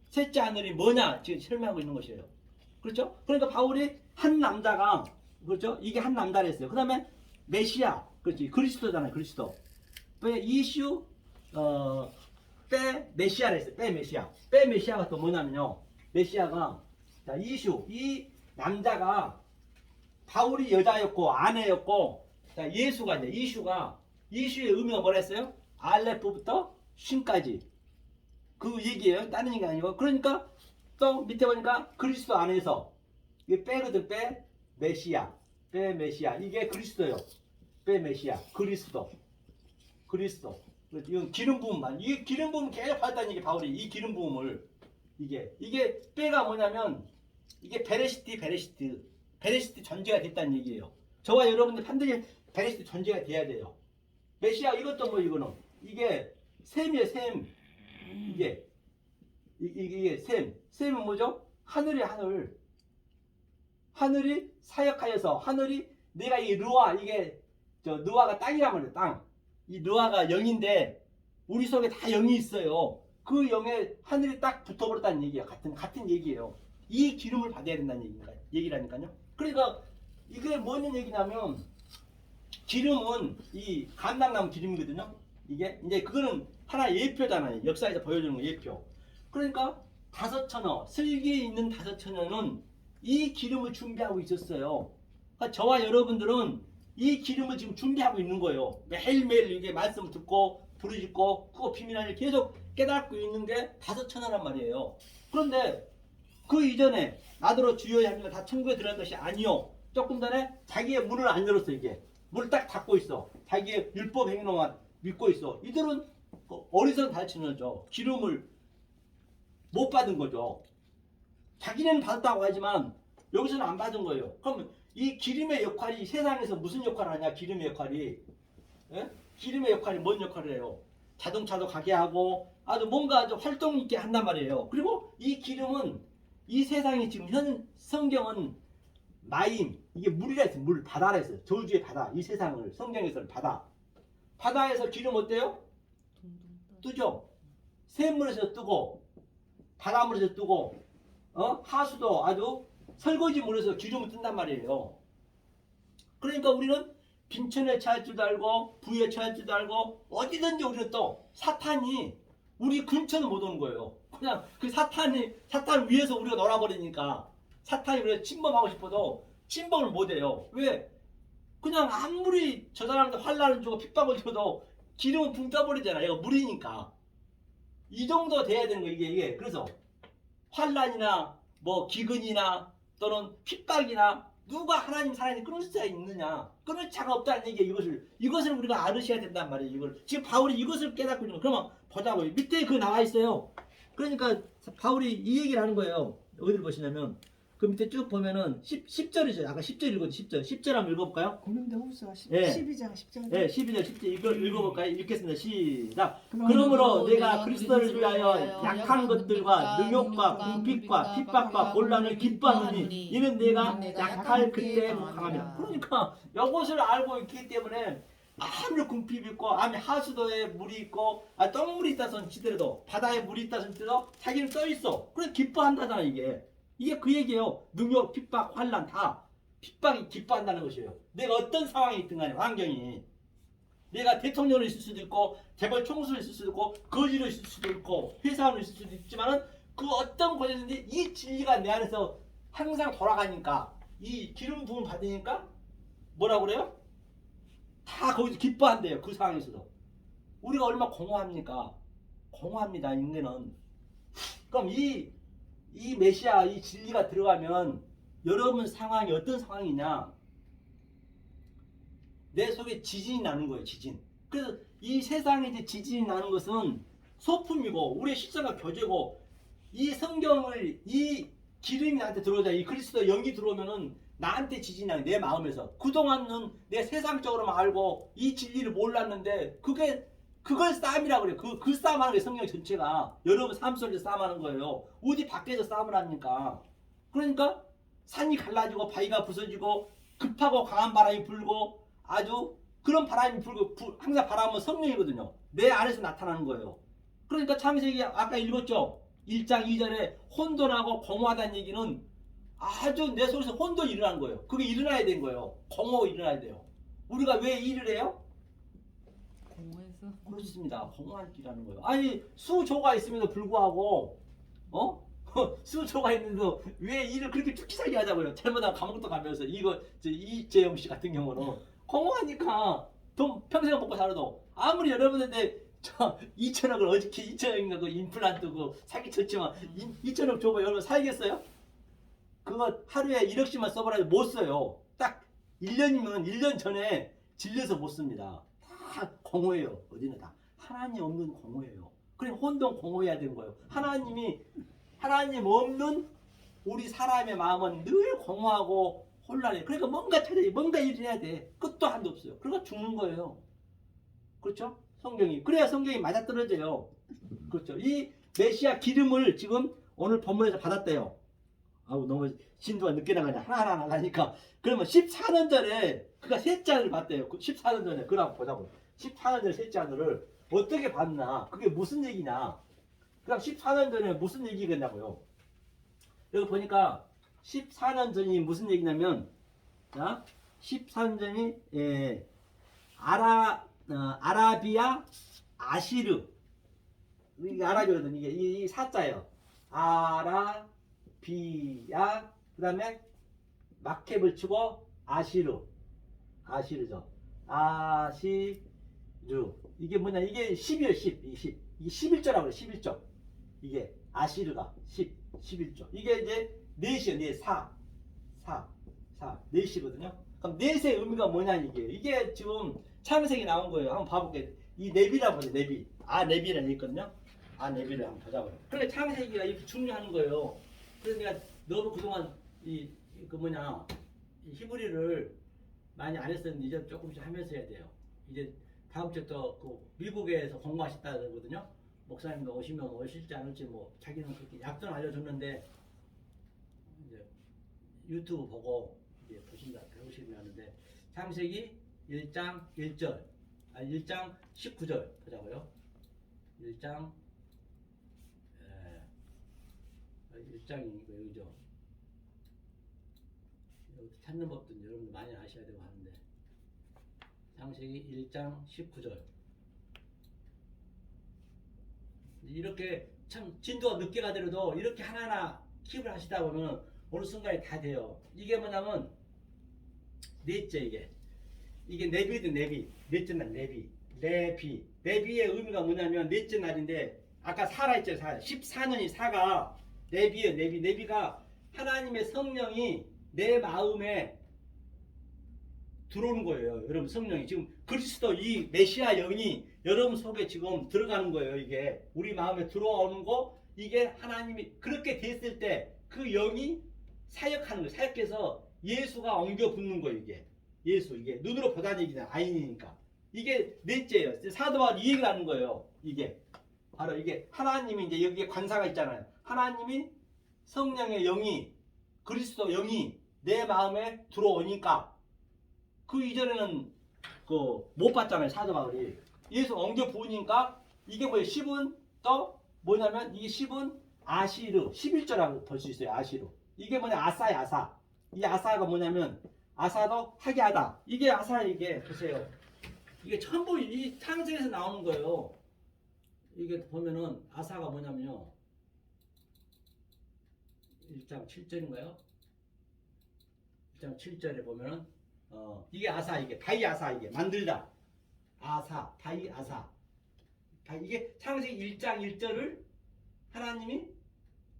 셋째 하늘이 뭐냐? 지금 설명하고 있는 것이에요. 그렇죠? 그러니까 바울이 한 남자가, 그렇죠? 이게 한 남자를 했어요. 그 다음에 메시아. 그렇지. 그리스도잖아요. 그리스도. 왜 이슈, 빼 메시아를 했어요. 빼 메시아. 빼 메시아가 또 뭐냐면요. 메시아가, 자, 이슈. 이 남자가 바울이 여자였고 아내였고, 자, 예수가 이제 이슈가 이슈의 의미가 뭐라 했어요? 알레프부터 신까지 그 얘기예요. 다른 얘기 아니고. 그러니까 또 밑에 보니까 그리스도 안에서 이게 빼거든. 빼 메시아. 빼 메시아. 이게 그리스도요. 빼 메시아. 그리스도. 이건 기름 부음만. 이게 기름 부음 계속 받았다는 얘기 바울이 이 기름 부음을 이게 빼가 뭐냐면 이게 베레시티 전제가 됐다는 얘기예요. 저와 여러분들 반드시 베레시티 전제가 돼야 돼요. 메시아 이것도 뭐 이거는 이게 셈이에요. 셈. 이게 셈은 뭐죠? 하늘이 하늘. 하늘이 사역하여서 하늘이 내가 이 르와 이게 저 르와가 땅이라면 땅. 이 르와가 영인데 우리 속에 다 영이 있어요. 그 영에 하늘이 딱 붙어버렸다는 얘기예요. 같은 얘기예요. 이 기름을 받아야 된다는 얘기라니까요. 그러니까 이게 뭐는 얘기냐면 기름은 이 감람나무 기름이거든요. 이게 이제 그거는 하나의 예표잖아요. 역사에서 보여주는 거 예표. 그러니까 다섯처녀, 슬기에 있는 다섯처녀는 이 기름을 준비하고 있었어요. 그러니까 저와 여러분들은 이 기름을 지금 준비하고 있는 거예요. 매일매일 이게 말씀 듣고 부르짖고 그거 비밀하니 계속 깨닫고 있는 게 다섯처녀란 말이에요. 그런데 그 이전에 나더러 주여야 합니다. 다 천국에 들어간 것이 아니요. 조금 전에 자기의 문을 안 열었어. 이게 문을 딱 닫고 있어. 자기의 율법 행위만 믿고 있어. 이들은 어리석은 다섯처녀죠. 기름을 못 받은 거죠. 자기는 받았다고 하지만 여기서는 안 받은 거예요. 그럼 이 기름의 역할이 세상에서 무슨 역할을 하냐? 기름의 역할이. 예? 기름의 역할이 뭔 역할을 해요? 자동차도 가게 하고 아주 뭔가 아주 활동 있게 한단 말이에요. 그리고 이 기름은 이 세상에 지금 현 성경은 마임, 이게 물이라 했어요. 물, 바다라 했어요. 저주의 바다. 이 세상을 성경에서는 바다. 바다에서 기름 어때요? 뜨죠. 샘물에서 뜨고 바닷물에서 뜨고 하수도 아주 설거지 물에서 기름을 뜬단 말이에요. 그러니까 우리는 빈천에 처할 줄도 알고 부에 처할 줄도 알고 어디든지 우리는 또 사탄이 우리 근처는 못 오는 거예요. 그냥 그 사탄 위에서 우리가 놀아버리니까 사탄이 우리가 침범하고 싶어도 침범을 못 해요. 왜? 그냥 아무리 저 사람한테 환란을 주고 핍박을 줘도 기름은 붕 떠버리잖아. 얘가 물이니까. 이 정도 돼야 되는 거 이게. 그래서 환란이나 뭐 기근이나 또는 핍박이나 누가 하나님 사랑이 끊을 수가 있느냐? 끊을 자가 없다는 얘기예요. 이것을 우리가 알으셔야 된단 말이에요. 이걸 지금 바울이 이것을 깨닫고 있는 거. 그러면 보자고요. 밑에 그 나와 있어요. 그러니까 바울이 이 얘기를 하는 거예요. 어디를 보시냐면 그 밑에 쭉 보면은 10절이죠. 아까 10절 읽었죠. 10절 한번 읽어볼까요? 고린도후서 예. 12장 10절. 네, 12절 10절 이걸 읽어볼까요? 읽겠습니다. 시작. 그러므로 그러므로 내가 그리스도를 위하여 약한 것들과 능욕과 궁핍과 핍박과 곤란을 기뻐하노니 이는 내가 약할 그때 강함이라. 그러니까 이것을 알고 있기 때문에 아무리 궁핍이 있고 아무리 하수도에 물이 있고 똥물이 있다 손 치더라도 바다에 물이 있다 손 치더라도 자기는 떠 있어. 그래 기뻐한다잖아 이게 그 얘기예요. 능욕, 핍박, 환란 다 핍박이 기뻐한다는 것이에요. 내가 어떤 상황이 있든 간에 환경이 내가 대통령으로 있을 수도 있고 재벌 총수로 있을 수도 있고 거지로 있을 수도 있고 회사원으로 있을 수도 있지만은 그 어떤 곳에든지 이 진리가 내 안에서 항상 돌아가니까 이 기름 부음 받으니까 뭐라고 그래요? 다 거기서 기뻐한대요. 그 상황에서도. 우리가 얼마나 공허합니까? 공허합니다. 인간은. 그럼 이 메시아 이 진리가 들어가면 여러분 상황이 어떤 상황이냐? 내 속에 지진이 나는 거예요. 지진. 그래서 이 세상에 이제 지진이 나는 것은 소품이고 우리의 실생과 교제고 이 성경을 이 기름이 나한테 들어오자 이 그리스도 영이 들어오면은 나한테 지진이 나는 내 마음에서 그동안은 내 세상적으로만 알고 이 진리를 몰랐는데 그걸 싸움이라고 그래요. 그 싸움하는 게 성경 전체가 여러분 삶 속에서 싸움하는 거예요. 어디 밖에서 싸움을 합니까? 그러니까 산이 갈라지고 바위가 부서지고 급하고 강한 바람이 불고 아주 그런 바람이 불고 항상 바람은 성령이거든요. 내 안에서 나타나는 거예요. 그러니까 창세기 아까 읽었죠. 1장 2절에 혼돈하고 공허하다는 얘기는 아주 내 속에서 혼돈이 일어나는 거예요. 그게 일어나야 되는 거예요. 공허가 일어나야 돼요. 우리가 왜 일을 해요? 공허해서. 그렇습니다. 공허한 길이라는 거예요. 아니 수조가 있음에도 불구하고 수조가 있는데도 왜 일을 그렇게 죽기살기 하자고요. 잘못하면 감옥도 가면서 이재영 씨 같은 경우는 공허하니까 돈 평생 먹고 살아도 아무리 여러분한테 2천억을 어저께 2천억인가 그 임플란트 그 사기 쳤지만 2천억 줘봐 여러분 살겠어요? 그거 하루에 1억씩만 써보라 해도 못 써요. 딱 1년이면 1년 전에 질려서 못 씁니다. 다 공허해요. 어디는 다 하나님 없는 공허해요. 그래 혼돈 공허해야 되는 거예요. 하나님 없는 우리 사람의 마음은 늘 공허하고 혼란해. 그러니까 뭔가 찾아야 뭔가 일을 해야 돼. 끝도 한도 없어요. 그러니까 죽는 거예요. 그렇죠? 성경이. 그래야 성경이 맞아떨어져요. 그렇죠? 이 메시아 기름을 지금 오늘 본문에서 받았대요. 아우 너무 신도가 늦게 나가냐. 하나하나 나가니까. 그러면 14년 전에 그가 셋째 아들을 봤대요. 14년 전에. 그럼 보자고. 14년 전에 셋째 아들을 어떻게 봤나. 그게 무슨 얘기냐. 그럼 14년 전에 무슨 얘기겠냐고요. 여기 보니까 14년 전이 무슨 얘기냐면, 자, 14년 전이 아라비아 아시르. 이게 아라비거든. 이게 이 사자예요. 아라비아 그다음에 마켓을 치고 아시르죠. 아시르. 이게 뭐냐? 이게 10이에요. 10. 이게 11조라고 그래. 11조. 이게 아시르가 11조. 이게 이제 넷이에요. 넷 4. 4넷이거든요. 그럼 넷의 의미가 뭐냐 이게 지금 창세기 나온 거예요. 한번 봐볼게요. 이 네비라고 하죠. 네비. 네비라는 있거든요. 네비를 한번 보자고요. 그러니까 창세기가 이렇게 중요한 거예요. 그래서 내가 너무 그동안 이 히브리를 많이 안 했었는데 이제 조금씩 하면서 해야 돼요. 이제 다음 주부터 그 미국에서 공부하셨다 그러거든요. 목사님도 오시면 오실지 안 올지 뭐 자기는 그렇게 약속은 알려줬는데 이제 유튜브 보고 이제 보신다 배우시면 하는데 창세기 1장 1절 1장 19절 보자고요. 1장 1장이니까 여기죠. 여기 찾는 법도 여러분들 많이 아셔야 되고 하는데 창세기 1장 19절 이렇게 참 진도가 늦게 가더라도 이렇게 하나하나 킵을 하시다 보면 어느 순간에 다 돼요. 이게 뭐냐면 넷째 이게 네비든 네비 넷째 날 네비의 의미가 뭐냐면 넷째 날인데 아까 사라 했죠. 14년이 사가 네비예요. 네비가 하나님의 성령이 내 마음에 들어오는 거예요. 여러분 성령이 지금 그리스도 이 메시아 영이 여러분 속에 지금 들어가는 거예요. 이게 우리 마음에 들어오는 거 이게 하나님이 그렇게 됐을 때 그 영이 사역하는 거예요. 사역해서 예수가 엉겨 붙는 거예요. 이게 예수 이게 눈으로 보다는 얘기는 아니니까 이게 넷째예요. 사도 바울이 이 얘기를 하는 거예요. 이게 바로 이게 하나님이 이제 여기에 관사가 있잖아요. 하나님이 성령의 영이 그리스도 영이 내 마음에 들어오니까 그 이전에는 그 못 봤잖아요. 사도 바울이 예수 엉겨 부으니까 이게 뭐예요? 10은 또 뭐냐면 이게 10은 아시르 11조라고 볼 수 있어요. 아시르 이게 뭐냐 아사야 아사 이 아사가 뭐냐면 아사도 하게 하다 이게 아사 이게 보세요. 이게 전부 이 창세기에서 나오는 거예요. 이게 보면은 아사가 뭐냐면요 1장 7절인가요? 1장 7절에 보면은 이게 아사 이게 다이 아사 이게 만들다 아사 다이 아사 이게 창세기 1장 1절을 하나님이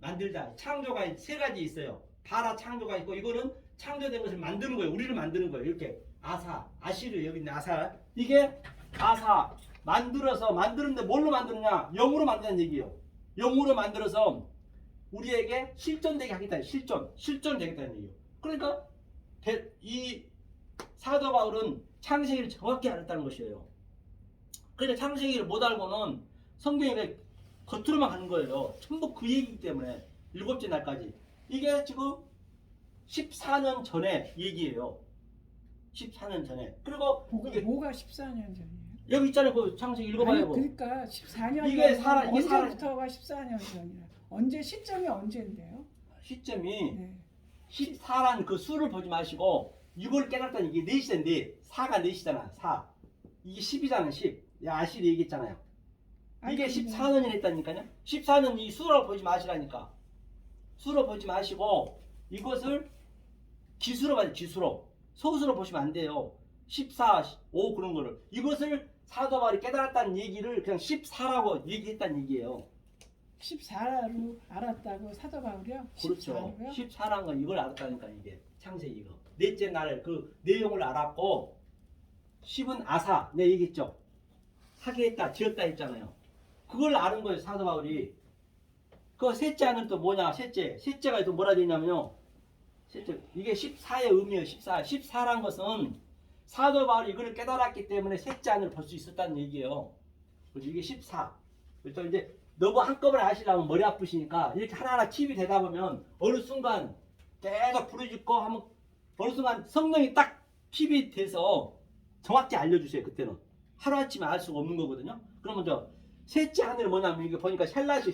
만들다 창조가 세 가지 있어요. 바라 창조가 있고 이거는 창조된 것을 만드는 거예요. 우리를 만드는 거예요. 이렇게 아사 아시르 여기 있는 아사 이게 아사 만들어서 만드는데 뭘로 만드느냐 영으로 만드는 얘기예요. 영으로 만들어서 우리에게 실존되게 하겠다. 실존 되겠다는 얘기예요. 그러니까 이 사도 바울은 창세기를 정확히 알았다는 것이에요. 그러니까 창세기를 못 알고는 성경에 겉으로만 가는 거예요. 전부 그 얘기이기 때문에 일곱째 날까지 이게 지금 14년 전에 얘기예요. 14년 전에 그리고 뭐가 14년 전이에요? 여기 있잖아요. 그 창세기 읽어봐요. 아니, 그러니까 14년 이게 사람 언제부터가 14년 전이야? 언제 시점이 언제인데요? 시점이 네. 14란 그 수를 보지 마시고 이걸 깨닫다니 이게 4시인데 4가 4시잖아. 4 이게 10이잖아. 10 아실이 얘기했잖아요. 이게 14년이 했다니까요. 14년 이 수로 보지 마시라니까. 수로 보지 마시고 이것을 기수로 봐요. 기수로 소수로 보시면 안 돼요. 14, 5 그런 거를 이것을 사도 바울이 깨달았다는 얘기를 그냥 14라고 얘기했다는 얘기예요. 14로 알았다고 사도 바울이요? 그렇죠. 14로요? 14라는 건 이걸 알았다니까 이게 창세기 이거. 넷째 날 그 내용을 알았고 10은 아사 내가 얘기했죠. 하게 했다 지었다 했잖아요. 그걸 아는 거예요. 사도 바울이. 그 셋째 하는 또 뭐냐 셋째가 또 뭐라 되냐면요. 셋째 이게 14의 의미예요. 14란 것은 사도 바울이 이걸 깨달았기 때문에 셋째 하늘을 볼 수 있었다는 얘기예요. 그래서 이게 14. 그래서 이제 너무 한꺼번에 아시려면 머리 아프시니까 이렇게 하나하나 팁이 되다 보면 어느 순간 계속 부르짖고 하면 어느 순간 성령이 딱 팁이 돼서 정확히 알려주세요. 그때는 하루아침에 알 수가 없는 거거든요. 그러면 저 셋째 하늘은 뭐냐면 이게 보니까 셀라시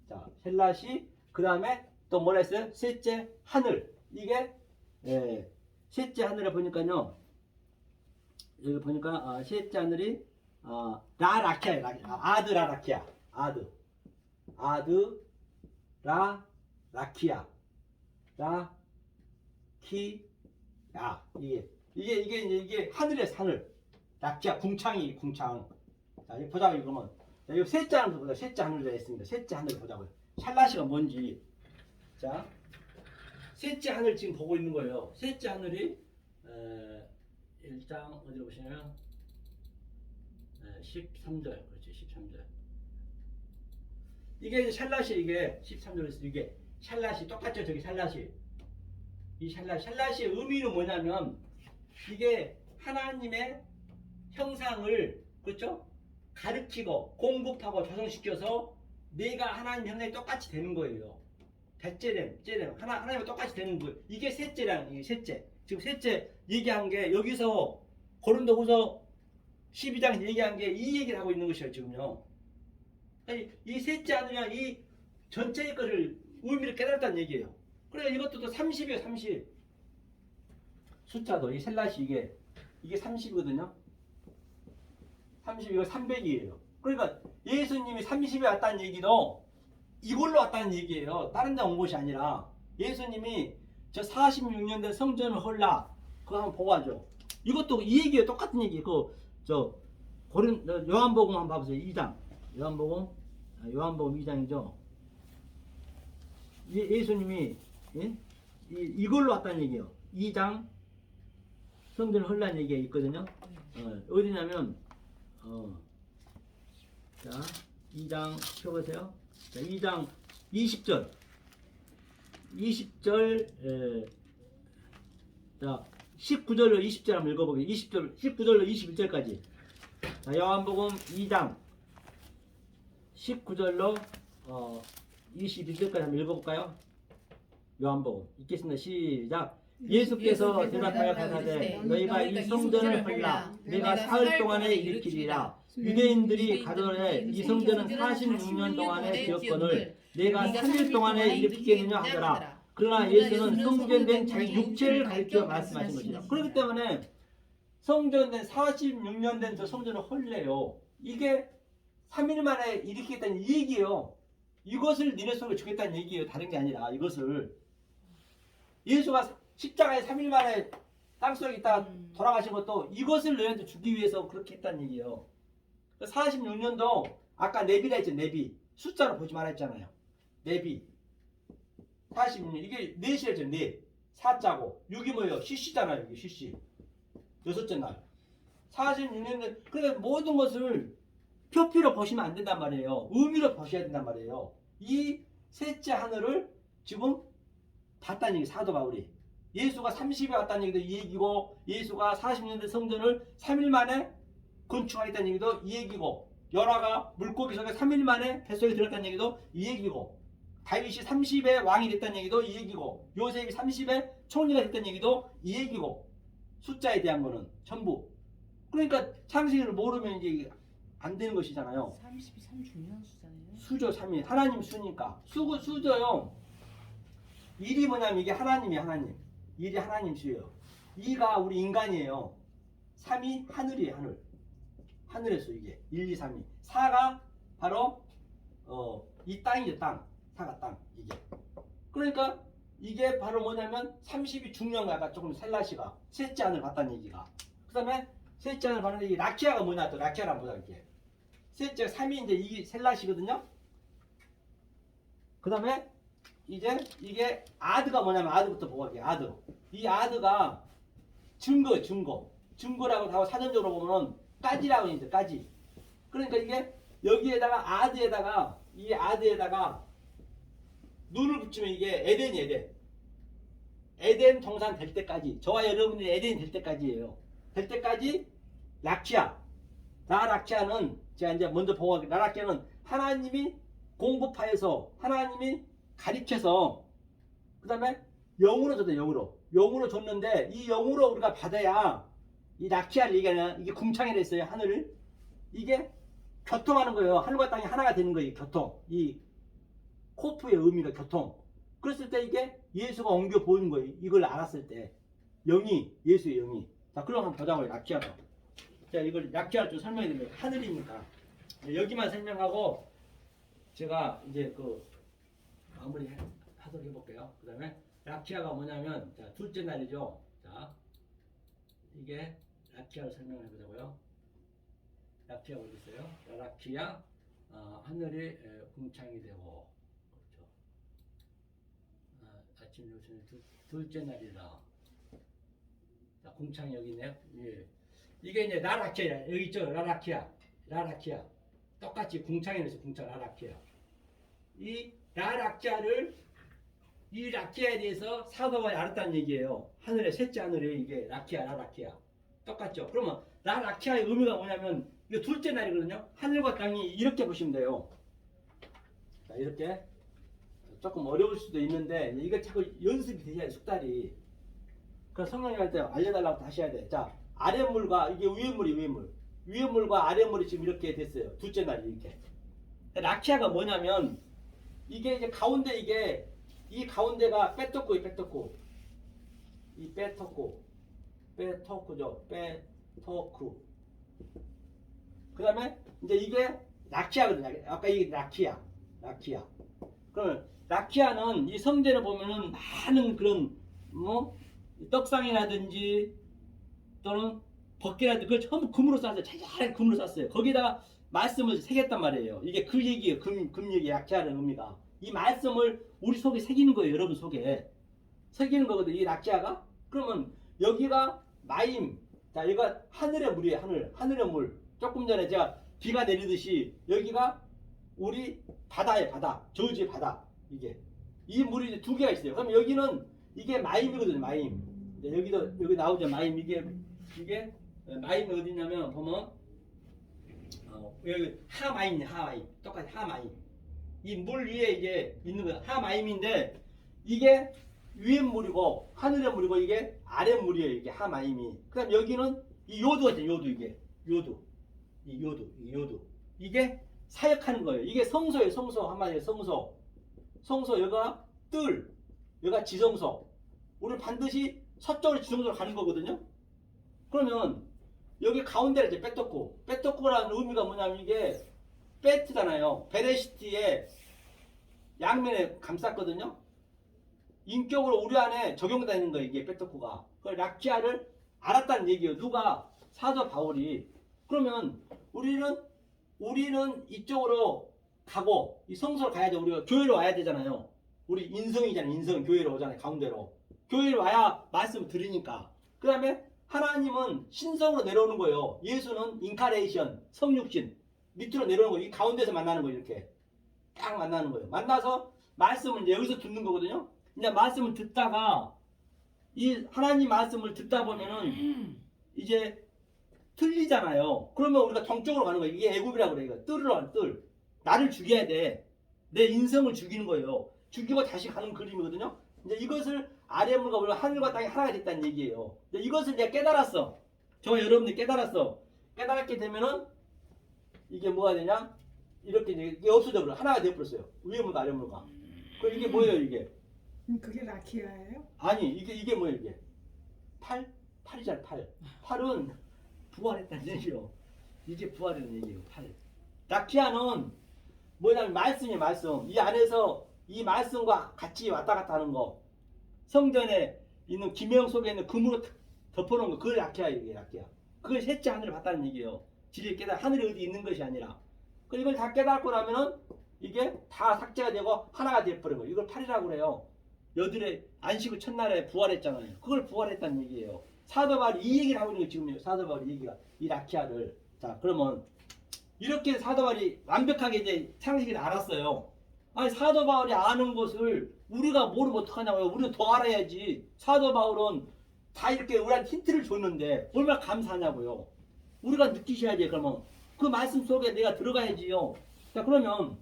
자 셀라시 그 다음에 또 뭐라 했어요? 셋째 하늘 이게 셋째 하늘에 보니까요 여기 보니까 셋째 하늘이 라라키아 아드라라키아 라라키아 라키아 이게 하늘의 하늘 라키아 궁창이 궁창. 자 이거 보자고 이거면 이거 셋째 하늘 보자. 셋째 하늘에 있습니다. 셋째 하늘 보자고요. 샬라시가 뭔지. 자 셋째 하늘 지금 보고 있는 거예요. 셋째 하늘이 1장 어디로 보시냐면 13절 그렇지 13절 이게 이제 샬라시 이게 13절에서 이게 샬라시 똑같죠. 저기 샬라시 이 샬라시의 의미는 뭐냐면 이게 하나님의 형상을 그렇죠? 가르치고 공급하고 조성시켜서 내가 하나님 형상이 똑같이 되는 거예요. 대째렘, 하나님과 똑같이 되는 거예요. 이게 셋째랑 이게 셋째. 지금 셋째 얘기한 게 여기서 고린도후서 12장 얘기한 게 이 얘기를 하고 있는 것이에요. 지금요. 아니, 이 셋째 하느냐 이 전체의 것을 의미를 깨달았다는 얘기예요. 그래 이것도 또 30이에요. 30. 숫자도 이 셀라시 이게 30이거든요. 30 이거 300이에요. 그러니까 예수님이 30에 왔다는 얘기도 이걸로 왔다는 얘기예요. 다른 데 온 것이 아니라 예수님이 저 46년 된 성전을 헐라 그거 한번 보고 하죠. 이것도 이 얘기예요. 똑같은 얘기. 저 요한복음 한번 봐보세요. 2장 요한복음 2장이죠. 예수님이 이걸로 왔다는 얘기예요. 2장 성전을 헐라는 얘기가 있거든요. 어디냐면 자 2장 펴보세요. 자 2장 20절 자 19절로 20절 한번 읽어보게요. 19절로 21절까지. 자 요한복음 2장 19절로 21절까지 한번 읽어볼까요? 요한복음 읽겠습니다. 시작. 예수께서 대답하여 가라사대 너희가 이 성전을 헐라 내가 사흘 동안에 일으키리라. 유대인들이 가로되 이 성전은 46년 동안의 지었건을 내가 3일 동안에 일으키겠느냐 하더라. 그러나 예수는 성전된 자기 육체를 가리켜 말씀하신 것이다. 그렇기 때문에 성전된 46년 된 저 성전을 헐래요. 이게 3일 만에 일으키겠다는 얘기예요. 이것을 니네 속에 주겠다는 얘기예요. 다른 게 아니라 이것을 예수가 십자가에 3일 만에 땅속에 있다가 돌아가신 것도 이것을 너희한테 주기 위해서 그렇게 했다는 얘기예요. 46년도 아까 네비라 했죠. 네비 숫자로 보지 말라 했잖아요. 네비 46년 이게 넷이랬죠. 넷 4자고 6이 뭐예요? 시시잖아요. 이게 시시 여섯째 날 46년 그러니까 모든 것을 표피로 보시면 안 된단 말이에요. 의미로 보셔야 된단 말이에요. 이 셋째 하늘을 지금 봤다는 얘기 사도 바울이 예수가 30에 왔다는 얘기도 이 얘기고 예수가 40년 된 성전을 3일 만에 건축하겠다는 얘기도 이 얘기고 열화가 물고기 속에 3일 만에 뱃속에 들었다는 얘기도 이 얘기고 다윗이 30에 왕이 됐다는 얘기도 이 얘기고 요셉이 30에 총리가 됐다는 얘기도 이 얘기고 숫자에 대한 거는 전부 그러니까 창세기를 모르면 이제 안 되는 것이잖아요. 30이 참 중요한 수잖아요. 수죠 3일 하나님 수니까 수죠. 일이 뭐냐면 이게 하나님이 하나님 일이 하나님 수예요. 이가 우리 인간이에요. 3이 하늘이에요. 하늘의 수 이게 1, 2, 3이 4가 바로 이 땅이죠. 땅 4가 땅 이게 그러니까 이게 바로 뭐냐면 30이 중요한 거야. 아까 조금 셀라시가 셋째 하늘 봤다는 얘기가 그 다음에 셋째 하늘 봤는데 이 라키아가 뭐냐 또 라키아를 한번 보자 이렇게 셋째 3이 이제 이 셀라시거든요. 그 다음에 이제 이게 아드가 뭐냐면 아드부터 보고 갈게요. 아드 이 아드가 증거라고 하고 사전적으로 보면은 까지라고 있는데 까지 그러니까 이게 여기에다가 아드에다가 이 아드에다가 눈을 붙이면 이게 에덴 동산 될 때까지 저와 여러분이 에덴이 될 때까지예요. 될 때까지 라키아 라라키아는 제가 이제 먼저 보고 갈게요. 라라키아는 하나님이 공급하여서 하나님이 가르쳐서 그 다음에 영으로 줬대 영으로 줬는데 이 영으로 우리가 받아야 이 라키아를 얘기하냐 이게 궁창이 됐어요. 하늘을 이게 교통하는 거예요. 하늘과 땅이 하나가 되는 거예요. 교통 이 코프의 의미가 교통 그랬을 때 이게 예수가 옮겨 보이는 거예요. 이걸 알았을 때 영이 예수의 영이 자 그럼 한번 보자고요. 라키아가 자 이걸 라키아를 좀 설명해 드리면 하늘이니까 여기만 설명하고 제가 이제 마무리 하도록 해볼게요. 그 다음에 라키아가 뭐냐면 자 둘째 날이죠. 자 이게 라키아를 설명해 보자고요. 라키아 어디 있어요? 라키아 하늘이 궁창이 되고 그렇죠. 아침 요즘에 둘째 날이라 자 궁창이 여기 있네요. 예. 이게 이제 라라키아 여기 있죠. 라라키아 똑같이 궁창이 있어. 궁창 라라키아 이 라라키아를 이 라키아에 대해서 사도가 알았다는 얘기예요. 하늘의 셋째 하늘에 이게 라키아 라라키아 똑같죠. 그러면 라라키아의 의미가 뭐냐면 이거 둘째 날이거든요. 하늘과 땅이 이렇게 보시면 돼요. 자, 이렇게 조금 어려울 수도 있는데 이거 자꾸 연습이 되셔야 돼, 숙달이. 그래서 성령님한테 알려달라고 다시 해야 돼. 자, 아랫물과 이게 위에 물이 위에 물. 위에 물과 아랫물이 지금 이렇게 됐어요. 둘째 날이 이렇게. 라키아가 뭐냐면 이게 이제 가운데 이게 이 가운데가 빼토코예요, 빼토코. 이 빼토코죠. 빼토크. 그 다음에 이제 이게 라키아거든요. 아까 이게 라키아. 그러면 라키아는 이 성전에 보면은 많은 그런 뭐 떡상이라든지 또는 벗개라든지 그걸 전부 금으로 쌌어요. 자잘하게 금으로 쌌어요. 거기다가 말씀을 새겼단 말이에요. 이게 그 얘기예요. 금 얘기, 라키아는 의미가. 이 말씀을 우리 속에 새기는 거예요. 여러분 속에. 새기는 거거든요. 이 라키아가. 그러면 여기가 마임. 자, 여기가 하늘의 물이에요. 하늘의 물. 조금 전에 제가 비가 내리듯이 여기가 우리 바다예요. 바다. 저지의 바다. 이게. 이 물이 이제 두 개가 있어요. 그럼 여기는 이게 마임이거든요. 마임. 여기 나오죠. 마임. 이게 마임이 어디냐면 보면 여기 하마임이네. 하마임. 똑같이 하마임. 이 물 위에 이제 있는 거야. 하마임인데 이게 위에 물이고 하늘의 물이고 이게 아래 물이에요. 이게 하마임이. 그다음 여기는 이 요도가 있잖아요. 요도 이게. 이 요도. 이게 사역하는 거예요. 이게 성소예요. 성소 한마디로 성소. 성소 여기가 뜰. 여기가 지성소. 우리 반드시 서쪽으로 지성소로 가는 거거든요. 그러면 여기 가운데가 이제 빼토코. 빼토코라는 의미가 뭐냐면 이게 베트잖아요. 베레시티의 양면에 감쌌거든요. 인격으로 우리 안에 적용되는 거예요. 이게 빼토코가. 그 라키아를 알았다는 얘기예요. 누가? 사도 바울이. 그러면 우리는 이쪽으로 가고 이 성소로 가야죠. 우리가 교회로 와야 되잖아요. 우리 인성이잖아요. 인성 교회로 오잖아요. 가운데로. 교회로 와야 말씀 들으니까. 그 다음에 하나님은 신성으로 내려오는 거예요. 예수는 인카레이션, 성육신. 밑으로 내려오는 거예요. 이 가운데서 만나는 거예요. 이렇게. 딱 만나는 거예요. 만나서 말씀을 이제 여기서 듣는 거거든요. 이제 말씀을 듣다가 이 하나님 말씀을 듣다 보면은 이제 틀리잖아요. 그러면 우리가 동쪽으로 가는 거예요. 이게 애굽이라고 그래요. 이거 뜰로 가는 뜰. 나를 죽여야 돼. 내 인성을 죽이는 거예요. 죽이고 다시 가는 그림이거든요. 이제 이것을 아래물과 우리가 하늘과 땅이 하나가 됐다는 얘기예요. 이제 이것을 내가 깨달았어. 저와 여러분들이 깨달았어. 깨달았게 되면은 이게 뭐가 되냐? 이렇게 이게 없어져 버려. 하나가 되어 버렸어요. 위에 물과 아래 물과. 그럼 이게 뭐예요, 이게? 그게 라키아예요? 아니, 이게 뭐예요, 이게? 팔이잖아, 팔. 팔은 부활했다는 얘기요. 이제 부활했다는 얘기예요, 팔. 라키아는 뭐냐면 말씀이 말씀. 이 안에서 이 말씀과 같이 왔다 갔다 하는 거. 성전에 있는 기명 속에 있는 금으로 덮어놓은 거. 그걸 라키아예요, 이게 라키아. 그걸 셋째 하늘을 봤다는 얘기예요. 진리를 깨달아 하늘에 어디 있는 것이 아니라. 이걸 다 깨닫고 나면은 이게 다 삭제가 되고 하나가 되어버린 거예요. 이걸 팔이라고 그래요. 여들의 안식 후 첫날에 부활했잖아요. 그걸 부활했다는 얘기예요. 사도 바울이 이 얘기를 하고 있는 거 지금 사도 바울이 얘기가 이 라키아를. 자, 그러면 이렇게 사도 바울이 완벽하게 이제 상식을 알았어요. 아니 사도 바울이 아는 것을 우리가 모르면 어떡하냐고요. 우리는 더 알아야지. 사도 바울은 다 이렇게 우리한테 힌트를 줬는데 얼마나 감사하냐고요. 우리가 느끼셔야지. 그러면 그 말씀 속에 내가 들어가야지요. 자, 그러면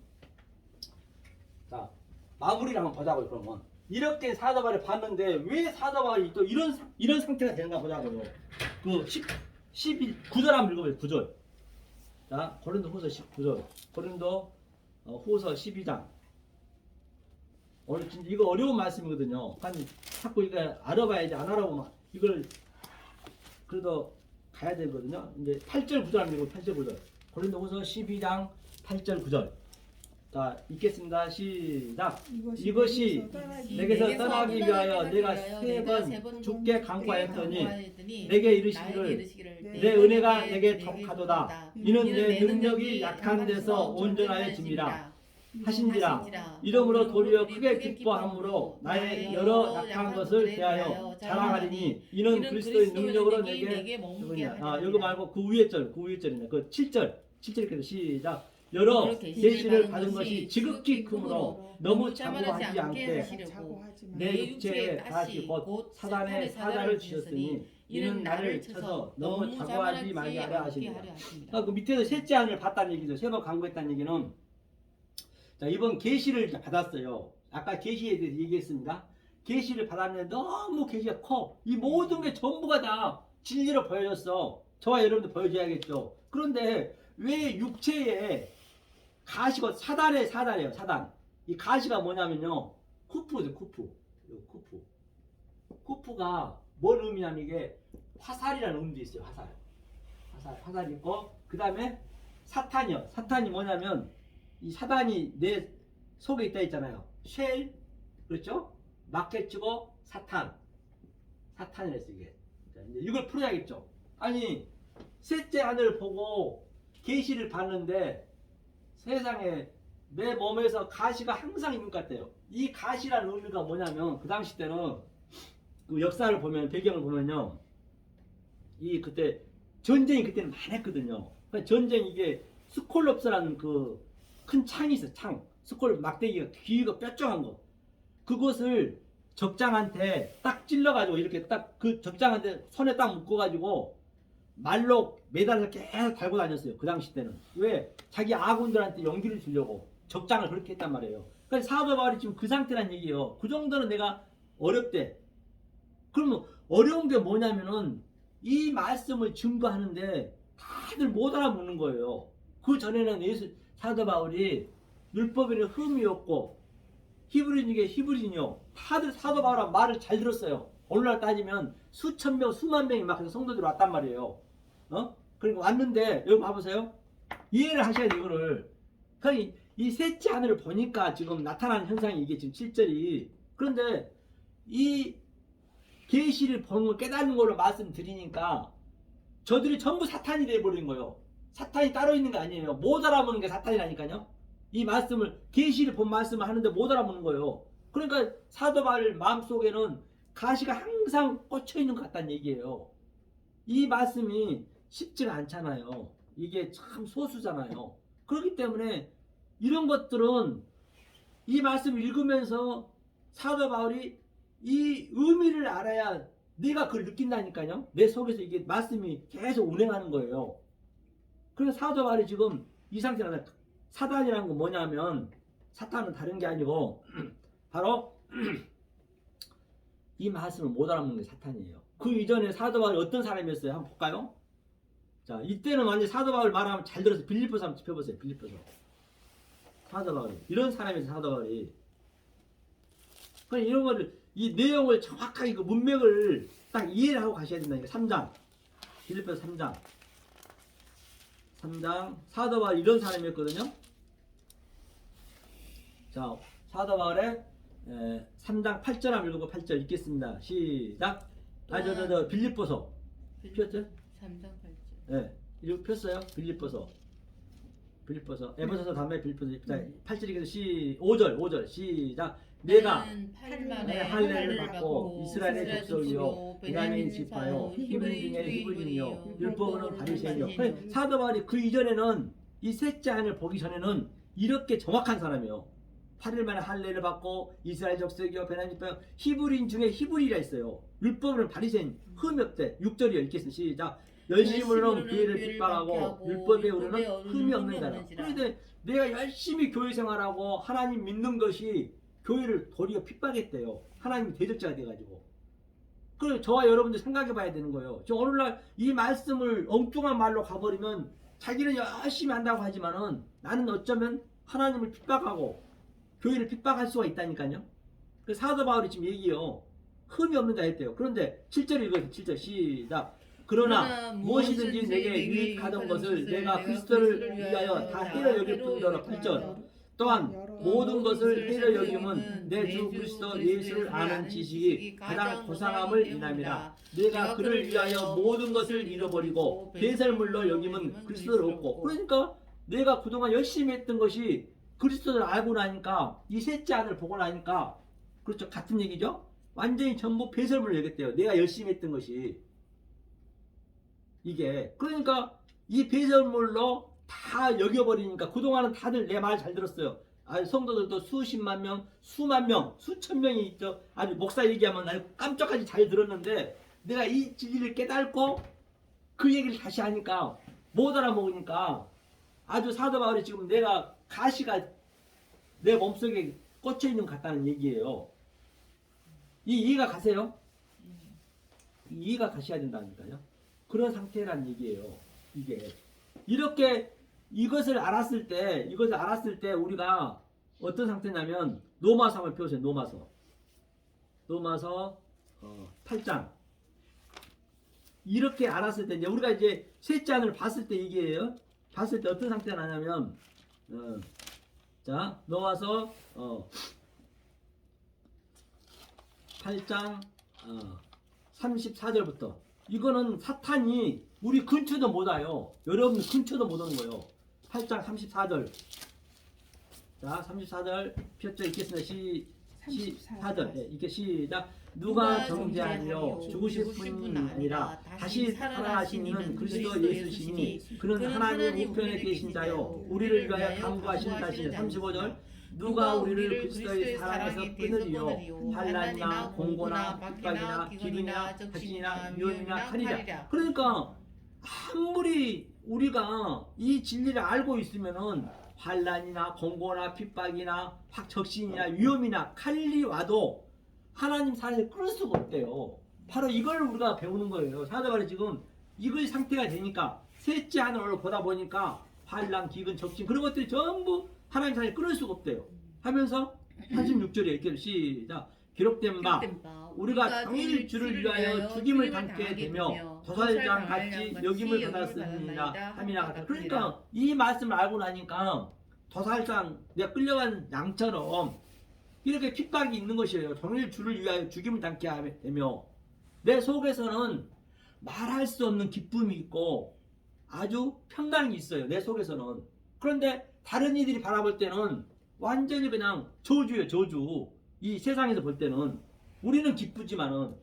자 마무리를 한번 보자고요. 그러면 이렇게 사도 바울을 봤는데 왜 사도 바울이 또 이런 상태가 되는가 보자고요. 그 9절 한번 읽어봐요. 9절. 자, 고린도 후서 19절. 고린도 후서 12장. 오늘 진짜 이거 어려운 말씀이거든요. 아니 자꾸 이거 알아봐야지. 안 알아보면 이걸 그래도 가야 되거든요. 이제 8절 9절 한번 읽고 8절 9절. 고린도 후서 12장 8절 9절. 자, 읽겠습니다. 시작. 이것이 내게서 떠나기 위하여 내가 세 번 죽게 강구하였더니 내게 이르시기를 내 은혜가 내게 족하도다. 이는 내 능력이 약한 데서 온전하여짐이라 하신지라. 이러므로 도리어 크게 기뻐함으로 나의 여러 약한 것을 대하여 자랑하리니 이는 그리스도의 능력으로 내게 누구냐. 여기 말고 그 위에 절이네. 그 7절 이렇게 시작. 여러 계시를 받은 것이 지극히 크므로 너무 자고하지 않게 내 육체에 다시 곧 사단의 사자를 주셨으니 이는 나를 쳐서 너무 자고하지 말게 하려 하십니다. 하십니다. 그 밑에서 셋째 안을 봤다는 얘기죠. 세 번 강구했다는 얘기는 자, 이번 계시를 받았어요. 아까 계시에 대해서 얘기했습니다. 계시를 받았는데 너무 계시가 커. 이 모든 게 전부가 다 진리로 보여졌어. 저와 여러분도 보여줘야겠죠. 그런데 왜 육체에 가시가 사단이에요. 사단. 이 가시가 뭐냐면요. 쿠프죠. 쿠프. 쿠프가 뭔 의미냐면 이게 화살이라는 의미도 있어요. 화살이 있고 그 다음에 사탄이요. 사탄이 뭐냐면 이 사단이 내 속에 있다 했잖아요. 쉘, 그렇죠? 막해치고 사탄이랬어 이게. 자, 이제 이걸 풀어야겠죠. 아니 셋째 하늘을 보고 계시를 봤는데 세상에 내 몸에서 가시가 항상 있는 것 같아요. 이 가시라는 의미가 뭐냐면 그 당시 때는 그 역사를 보면 배경을 보면요. 이 그때 전쟁이 그때는 많았거든요. 그러니까 전쟁 이게 스콜롭스라는 그 큰 창이 있어. 창. 스콜롭 막대기가 귀가 뾰족한 거. 그것을 적장한테 딱 찔러가지고 이렇게 딱 그 적장한테 손에 딱 묶어가지고 말로 매달아서 계속 달고 다녔어요. 그 당시 때는. 왜? 자기 아군들한테 용기를 주려고 적장을 그렇게 했단 말이에요. 그러니까 사도 바울이 지금 그 상태란 얘기예요. 그 정도는 내가 어렵대. 그러면 어려운 게 뭐냐면은 이 말씀을 증거하는데 다들 못 알아먹는 거예요. 그 전에는 사도 바울이 율법에는 흠이 없고 히브리인에게 히브리인이요. 다들 사도 바울의 말을 잘 들었어요. 오늘날 따지면 수천 명, 수만 명이 막 성도들이 왔단 말이에요. 그리고 왔는데 여기 봐보세요. 이해를 하셔야 돼 이거를. 그러니까 이 셋째 하늘을 보니까 지금 나타나는 현상이 이게 지금 7절이. 그런데 이 계시를 보는 걸 깨닫는 걸로 말씀드리니까 저들이 전부 사탄이 돼버린 거예요. 사탄이 따로 있는 게 아니에요. 못 알아보는 게 사탄이라니까요. 이 말씀을 계시를 본 말씀을 하는데 못 알아보는 거예요. 그러니까 사도 바울 마음속에는 가시가 항상 꽂혀 있는 것 같다는 얘기예요. 이 말씀이 쉽지가 않잖아요. 이게 참 소수잖아요. 그렇기 때문에 이런 것들은 이 말씀을 읽으면서 사도 바울이 이 의미를 알아야 내가 그걸 느낀다니까요. 내 속에서 이게 말씀이 계속 운행하는 거예요. 그래서 사도 바울이 지금 이 상태라는 사단이라는 건 뭐냐면 사탄은 다른 게 아니고 바로 이 말씀을 못 알아먹는 게 사탄이에요. 그 이전에 사도 바울이 어떤 사람이었어요? 한번 볼까요? 자, 이때는 완전 사도 바울 말하면 잘 들어서 빌립보서 한번 짚어보세요. 빌립보서. 사도 바울이 이런 사람이었어요. 사도 바울이. 그러니까 이런 거를 이 내용을 정확하게 그 문맥을 딱 이해를 하고 가셔야 된다니까. 3장 빌립보서 3장 사도 바울 이런 사람이었거든요. 자, 사도 바울의 3장 8절 한번 읽어보 8절 읽겠습니다. 시작. 저 빌립보서 폈죠? 3장 8절. 네, 이거 폈어요. 빌립보서 에베소서 다음에 빌립보서 8절 읽어서 5절 시작. 내가 팔만에 할례를 받고 이스라엘의 족속이요 베냐민 지파요 히브리 중에 히브리인이요 율법으로는 바리새인이요. 사도 바울이 그 이전에는 이 셋째 안을 보기 전에는 이렇게 정확한 사람이요. 8일 만에 할례를 받고 이스라엘 족속이요 베냐민 지파요 히브리인 중에 히브리라 있어요. 율법으로는 바리새인 흠이 없대. 6절이요 읽겠습니다. 시작. 열심으로는 교회를 핍박하고 율법에 우르는 흠이 없는 자라. 그런데 내가 열심히 교회 생활하고 하나님 믿는 것이 교회를 도리어 핍박했대요. 하나님 대적자가 돼가지고. 그래서 저와 여러분들 생각해 봐야 되는 거예요. 저 오늘날 이 말씀을 엉뚱한 말로 가버리면 자기는 열심히 한다고 하지만은 나는 어쩌면 하나님을 핍박하고 교회를 핍박할 수가 있다니까요. 그래서 사도 바울이 지금 얘기해요. 흠이 없는 자 했대요. 그런데 7절 읽어요. 7절 시작. 그러나 무엇이든지 내게 유익하던 것을 내가 그리스도를 위하여 다 해로 여길 뿐더러 8절. 또한 모든 것을 해로 여김은 내 주 그리스도 예수를 아는 지식이 가장 고상함을 인함이라. 내가 그를 위하여 모든 것을 잃어버리고 배설물로 여김은 그리스도를 얻고. 그러니까 내가 그동안 열심히 했던 것이 그리스도를 알고 나니까 이 셋째 아들 보고 나니까 그렇죠. 같은 얘기죠. 완전히 전부 배설물로 여겼대요. 내가 열심히 했던 것이 이게 그러니까 이 배설물로 다 여겨버리니까 그동안은 다들 내 말 잘 들었어요. 성도들도 수십만 명, 수만 명, 수천 명이 있죠. 아주 목사 얘기하면 나 깜짝하지 잘 들었는데 내가 이 진리를 깨닫고 그 얘기를 다시 하니까 못 알아먹으니까 아주 사도 바울이 지금 내가 가시가 내 몸속에 꽂혀 있는 것 같다는 얘기예요. 이 이해가 가세요? 이해가 가셔야 된다니까요. 그런 상태란 얘기예요. 이게 이렇게 이것을 알았을 때 우리가 어떤 상태냐면 로마서 한번 펴보세요. 로마서 8장 이렇게 알았을 때 이제 우리가 이제 셋째 안을 봤을 때 얘기예요. 봤을 때 어떤 상태가 나냐면 자 로마서 8장 34절부터 이거는 사탄이 우리 근처도 못 와요. 여러분 근처도 못 오는 거예요. 8장 34절. 자, 34절 폈죠. 읽겠습니다. 34절. 네, 이렇게 시작. 누가 정죄하리요 죽으실 뿐 아니라 다시 살아나신 이는 그리스도 예수시니 그는 하나님 우편에 계신 자요 우리를 위하여 간구하신 자시니 35절. 누가 우리를 그리스도의 사랑에서 끊으리요 환난이나 공고나 핍박이나 기근이나 적신이나 위험이나 칼이라. 그러니까 아무리 우리가 이 진리를 알고 있으면은 환난이나 공고나 핍박이나 적신이나 위험이나 칼이 와도 하나님 사랑을 끊을 수가 없대요. 바로 이걸 우리가 배우는 거예요. 사도 바울이 지금 이걸 상태가 되니까 셋째 하늘을 보다 보니까 환난, 기근, 적신 그런 것들이 전부 하나님 사랑을 끊을 수가 없대요. 하면서 36절에 이렇게 시작. 기록된 바 우리가 당일 주를 위하여 죽임을 당케 되며 도살장 같이 여김을 받았습니다 함이나 같다. 그러니까 이 말씀을 알고 나니까 도살장 내가 끌려간 양처럼 이렇게 핍박이 있는 것이에요. 당일 주를 위하여 죽임을 당케 되며 내 속에서는 말할 수 없는 기쁨이 있고 아주 평강이 있어요. 내 속에서는. 그런데 다른 이들이 바라볼 때는 완전히 그냥 저주예요. 저주. 이 세상에서 볼 때는 우리는 기쁘지만은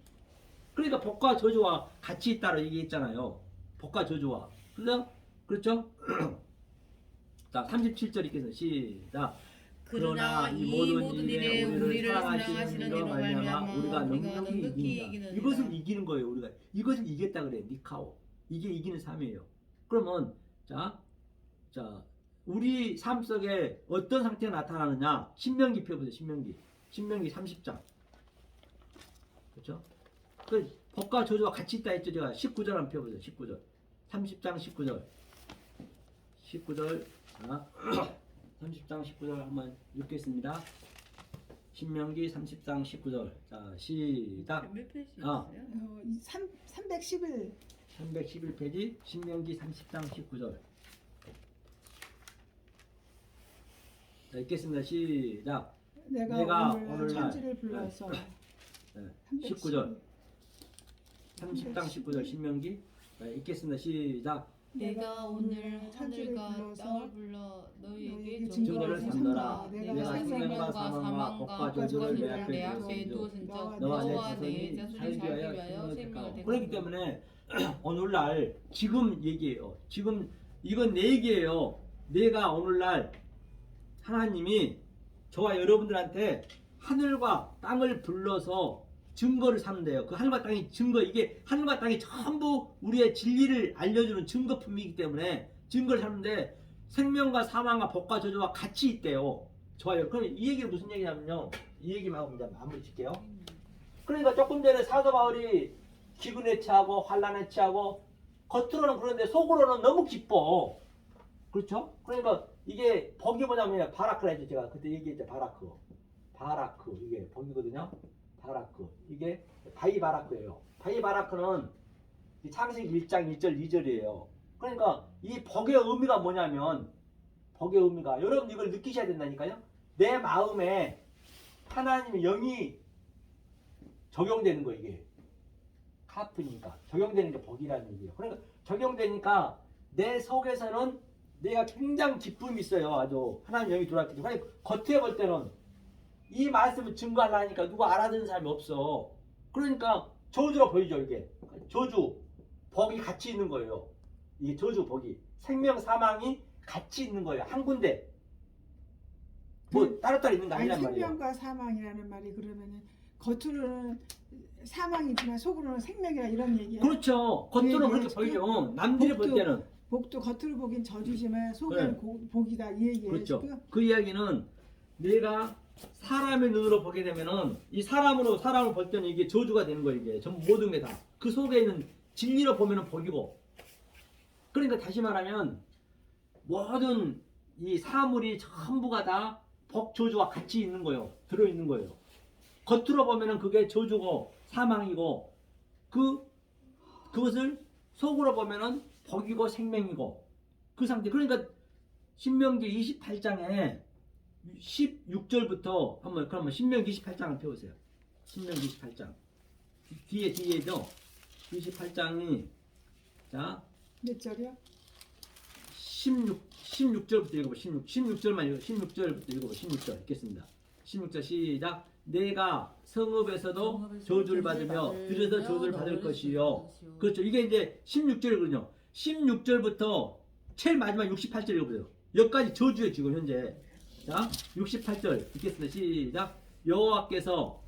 그러니까 복과 저주와 같이 있다고 얘기했잖아요. 복과 저주와. 그렇죠? 자, 37절 읽겠습니다. 시작. 그러나 이 모든 일에 우리를 사랑하시는 이로 말미암아 우리가 넉넉히 이긴다. 이것을 이기는 거예요. 우리가 이것을 이겼다 그래. 니카오. 이게 이기는 삶이에요. 그러면 자 우리 삶 속에 어떤 상태가 나타나느냐? 신명기 펴보세요. 신명기 30장. 그렇죠? 그 복과 저주와 같이 있다 했죠. 제가 19절 한번 펴보세요. 19절. 30장 19절. 19절. 자, 30장 19절 한번 읽겠습니다. 신명기 30장 19절. 자, 시작. 몇 페이지였어요? 311페이지 신명기 30장 19절. 자, 읽겠습니다. 시작. 내가 오늘날 천지를 불러서 19절. 30장 19절 신명기. 자, 읽겠습니다. 시작. 내가 오늘 하늘과 땅을 불러 너희에게 증거를 증거를 삼노라. 삼노라. 내가 내가 생명과 사망과 사망과 복과 저주를 내 앞에 두었은적 너와 내 너와 내 자손이 자손이 살기 살기 위하여 위하여 생명을 생명을 택하고. 그렇기 택하고. 때문에 오늘날 지금 얘기해요. 지금 이건 내 얘기예요. 내가 오늘날 하나님이 저와 여러분들한테 하늘과 땅을 불러서 증거를 삼는데요. 그 하늘과 땅이 증거, 이게 하늘과 땅이 전부 우리의 진리를 알려주는 증거품이기 때문에 증거를 삼는데 생명과 사망과 복과 저주와 같이 있대요. 좋아요. 그럼 이 얘기가 무슨 얘기냐면요. 이 얘기만 하고 이제 마무리 짓게요. 그러니까 조금 전에 사도 바울이 기근에 취하고 환난에 취하고 겉으로는 그런데 속으로는 너무 기뻐. 그렇죠? 그러니까 이게 복이 뭐냐면 바라크라 했죠. 제가 그때 얘기했죠. 바라크. 이게 복이거든요. 바라크. 이게 바이바라크예요. 바이바라크는 창세기 1장 1절 2절이에요. 그러니까 이 복의 의미가 뭐냐면 복의 의미가 여러분 이걸 느끼셔야 된다니까요. 내 마음에 하나님의 영이 적용되는 거 이게. 카프니까 적용되는 게 복이라는 얘기예요. 그러니까 적용되니까 내 속에서는 내가 굉장히 기쁨이 있어요. 아주 하나님 영이 들어왔기 때문에 겉에 볼 때는 이 말씀을 증거하려니까 누가 알아듣는 사람이 없어. 그러니까 저주로 보이죠. 이게 저주 복이 같이 있는 거예요. 이게 저주 복이 생명 사망이 같이 있는 거예요. 한 군데 뭐 따로따로 있는 거 아니란 말이에요. 생명과 사망이라는 말이 그러면은 겉으로는 사망이지만 속으로는 생명이라 이런 얘기야. 그렇죠. 겉으로 그렇게 지금 보이죠. 남들이 볼 복도, 때는. 복도 겉으로 보긴 저주지만 속에는 네. 복이다 이 얘기예요. 그렇죠. 지금. 그 이야기는 내가 사람의 눈으로 보게 되면은 이 사람을 볼 때는 이게 저주가 되는 거예요. 이게 전부 모든 게 다. 그 속에 있는 진리로 보면은 복이고. 그러니까 다시 말하면 모든 이 사물이 전부가 다 복, 저주와 같이 있는 거예요. 들어 있는 거예요. 겉으로 보면은 그게 저주고 사망이고 그것을 속으로 보면은 복이고 생명이고 그 상태. 그러니까 신명기 28장에 16절부터 그러면 신명기 28장을 펴보세요. 신명기 28장 뒤에죠. 28장이 자 몇 절이요? 16절부터 읽어봐. 16절만 읽어. 16절부터 읽어봐. 16절 읽겠습니다. 16절 시작. 내가 성읍에서도 저주를 받으며 들에서 저주를 받을 것이요. 그렇죠. 이게 이제 16절이거든요. 16절부터 제일 마지막 68절 읽어보세요. 여기까지 저주예요 지금 현재. 자 68절 읽겠습니다. 시작. 여호와께서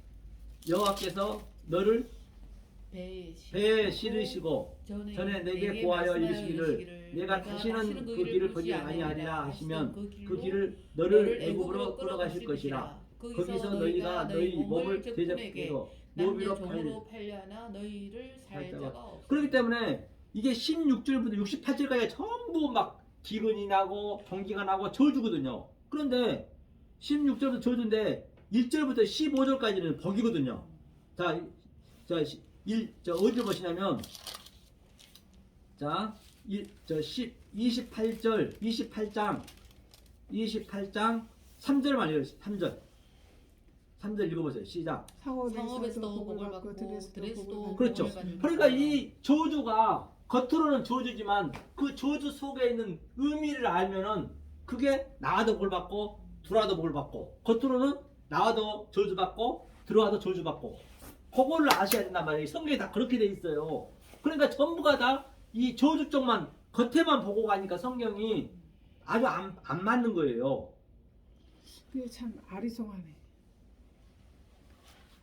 너를 배에 실으시고 전에 내게 고하여 이르시기를 내가 다시는 그 길을 보지 아니하리라 하시면 그 길을 너를 애굽으로 끌어가실 것이라. 거기서 너희가 너희 몸을 대접해서 노비로 팔려나 너희를 살 자가 없어. 그렇기 때문에 이게 16절부터 68절까지 전부 막 기근이 나고 동기가 나고 저주거든요. 그런데 16절부터 저주인데 1절부터 15절까지는 복이거든요. 자 어디를 보시냐면 자 28장 3절만 읽어주세요. 3절 읽어보세요. 시작. 성읍에서도 복을 받고 들에서도 그렇죠. 복을 받는 그러니까 이 저주가 겉으로는 저주지만 그 저주 속에 있는 의미를 알면은 그게 나와도 복을 받고 들어와도 복을 받고 겉으로는 나와도 저주 받고 들어와도 저주 받고 그거를 아셔야 된단 말이에요. 성경에 다 그렇게 돼 있어요. 그러니까 전부가 다 이 저주 쪽만 겉에만 보고 가니까 성경이 아주 안 맞는 거예요. 그게 참 아리송하네.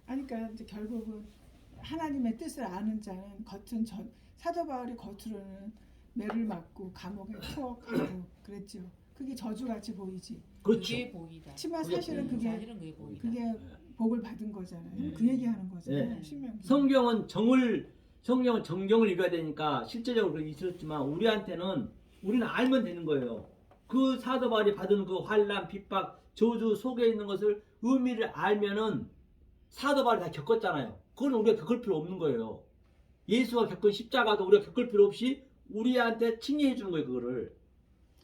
아니, 그러니까 이제 결국은 하나님의 뜻을 아는 자는 사도 바울이 겉으로는 매를 맞고 감옥에 투옥하고 그랬죠. 그게 저주같이 보이지. 그렇죠. 그게 복이다. 하지만 사실은 사실은 그게 복이다. 그게 복을 받은 거잖아요. 네. 그 얘기하는 거잖아요. 네. 신명기. 성경은 정경을 읽어야 되니까 실제적으로 그렇게 있었지만 우리는 알면 되는 거예요. 그 사도 바울이 받은 그 환난, 핍박, 저주 속에 있는 것을 의미를 알면은 사도 바울이 다 겪었잖아요. 그건 우리가 겪을 필요 없는 거예요. 예수가 겪은 십자가도 우리가 겪을 필요 없이 우리한테 칭의해 주는 거예요, 그거를.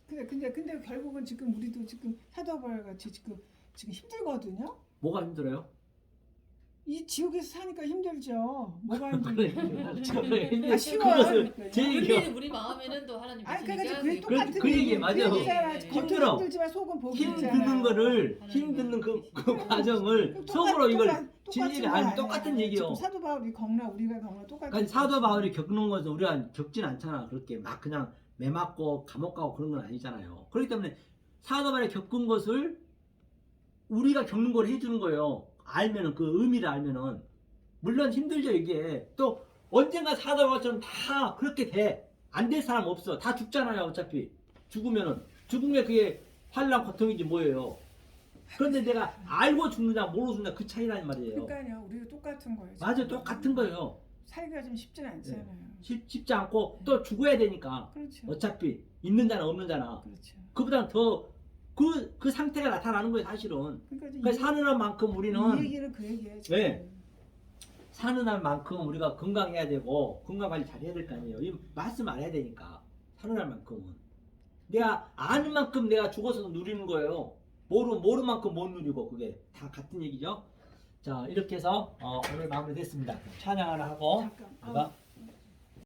근데 결국은 지금 우리도 지금 사도 바울 같이 지금 힘들거든요. 뭐가 힘들어요? 이 지옥에서 사니까 힘들죠. 뭐가 그래, 힘들죠? 쉬워요. 그것을 제 얘기요. 우리 마음에는 또 하나님 아니 계시니까 그러니까 그게 똑같은 그 얘기 맞아요. 힘들어. 힘들지만 속은 복이 힘 있잖아요. 드는 거를 하나님 힘 듣는 그 계시니까. 과정을 속으로 이걸 진리를 알면 똑같은 얘기요. 지금 사도 바울이 겪나 우리가 겪나 똑같은. 그러니까 사도 바울이 겪는 것은 우리가 겪진 않잖아. 그렇게 막 그냥 매 맞고 감옥 가고 그런 건 아니잖아요. 그렇기 때문에 사도 바울이 겪은 것을 우리가 겪는 걸 해주는 거예요. 알면은 그 의미를 알면은 물론 힘들죠 이게. 또 언젠가 사도 바울처럼 다 그렇게 돼. 안 될 사람 없어. 다 죽잖아요 어차피. 죽으면은 죽은 게 그게 환난 고통이지 뭐예요. 그런데 내가 알고 죽느냐 모르고 죽느냐 그 차이란 말이에요. 그러니까요. 우리도 똑같은 거예요. 지금. 맞아요. 똑같은 거예요. 살기가 좀 쉽진 않잖아요. 쉽지 않고 또 죽어야 되니까. 그렇죠. 어차피 있는 자나 없는 자나. 그렇죠. 그보다 더 그 상태가 나타나는 거예요 사실은. 그러니까 사는 한만큼 이 우리는 얘기는 그 얘기예요. 지금. 네. 사는 한만큼 우리가 건강해야 되고 건강 관리 잘 해야 될 거 아니에요. 이 말씀 알아야 되니까 사는 한만큼은 내가 아는 만큼 내가 죽어서 누리는 거예요. 모르는 만큼 못 누리고 그게 다 같은 얘기죠. 자 이렇게 해서 오늘 마무리됐습니다. 찬양을 하고 잠깐. 내가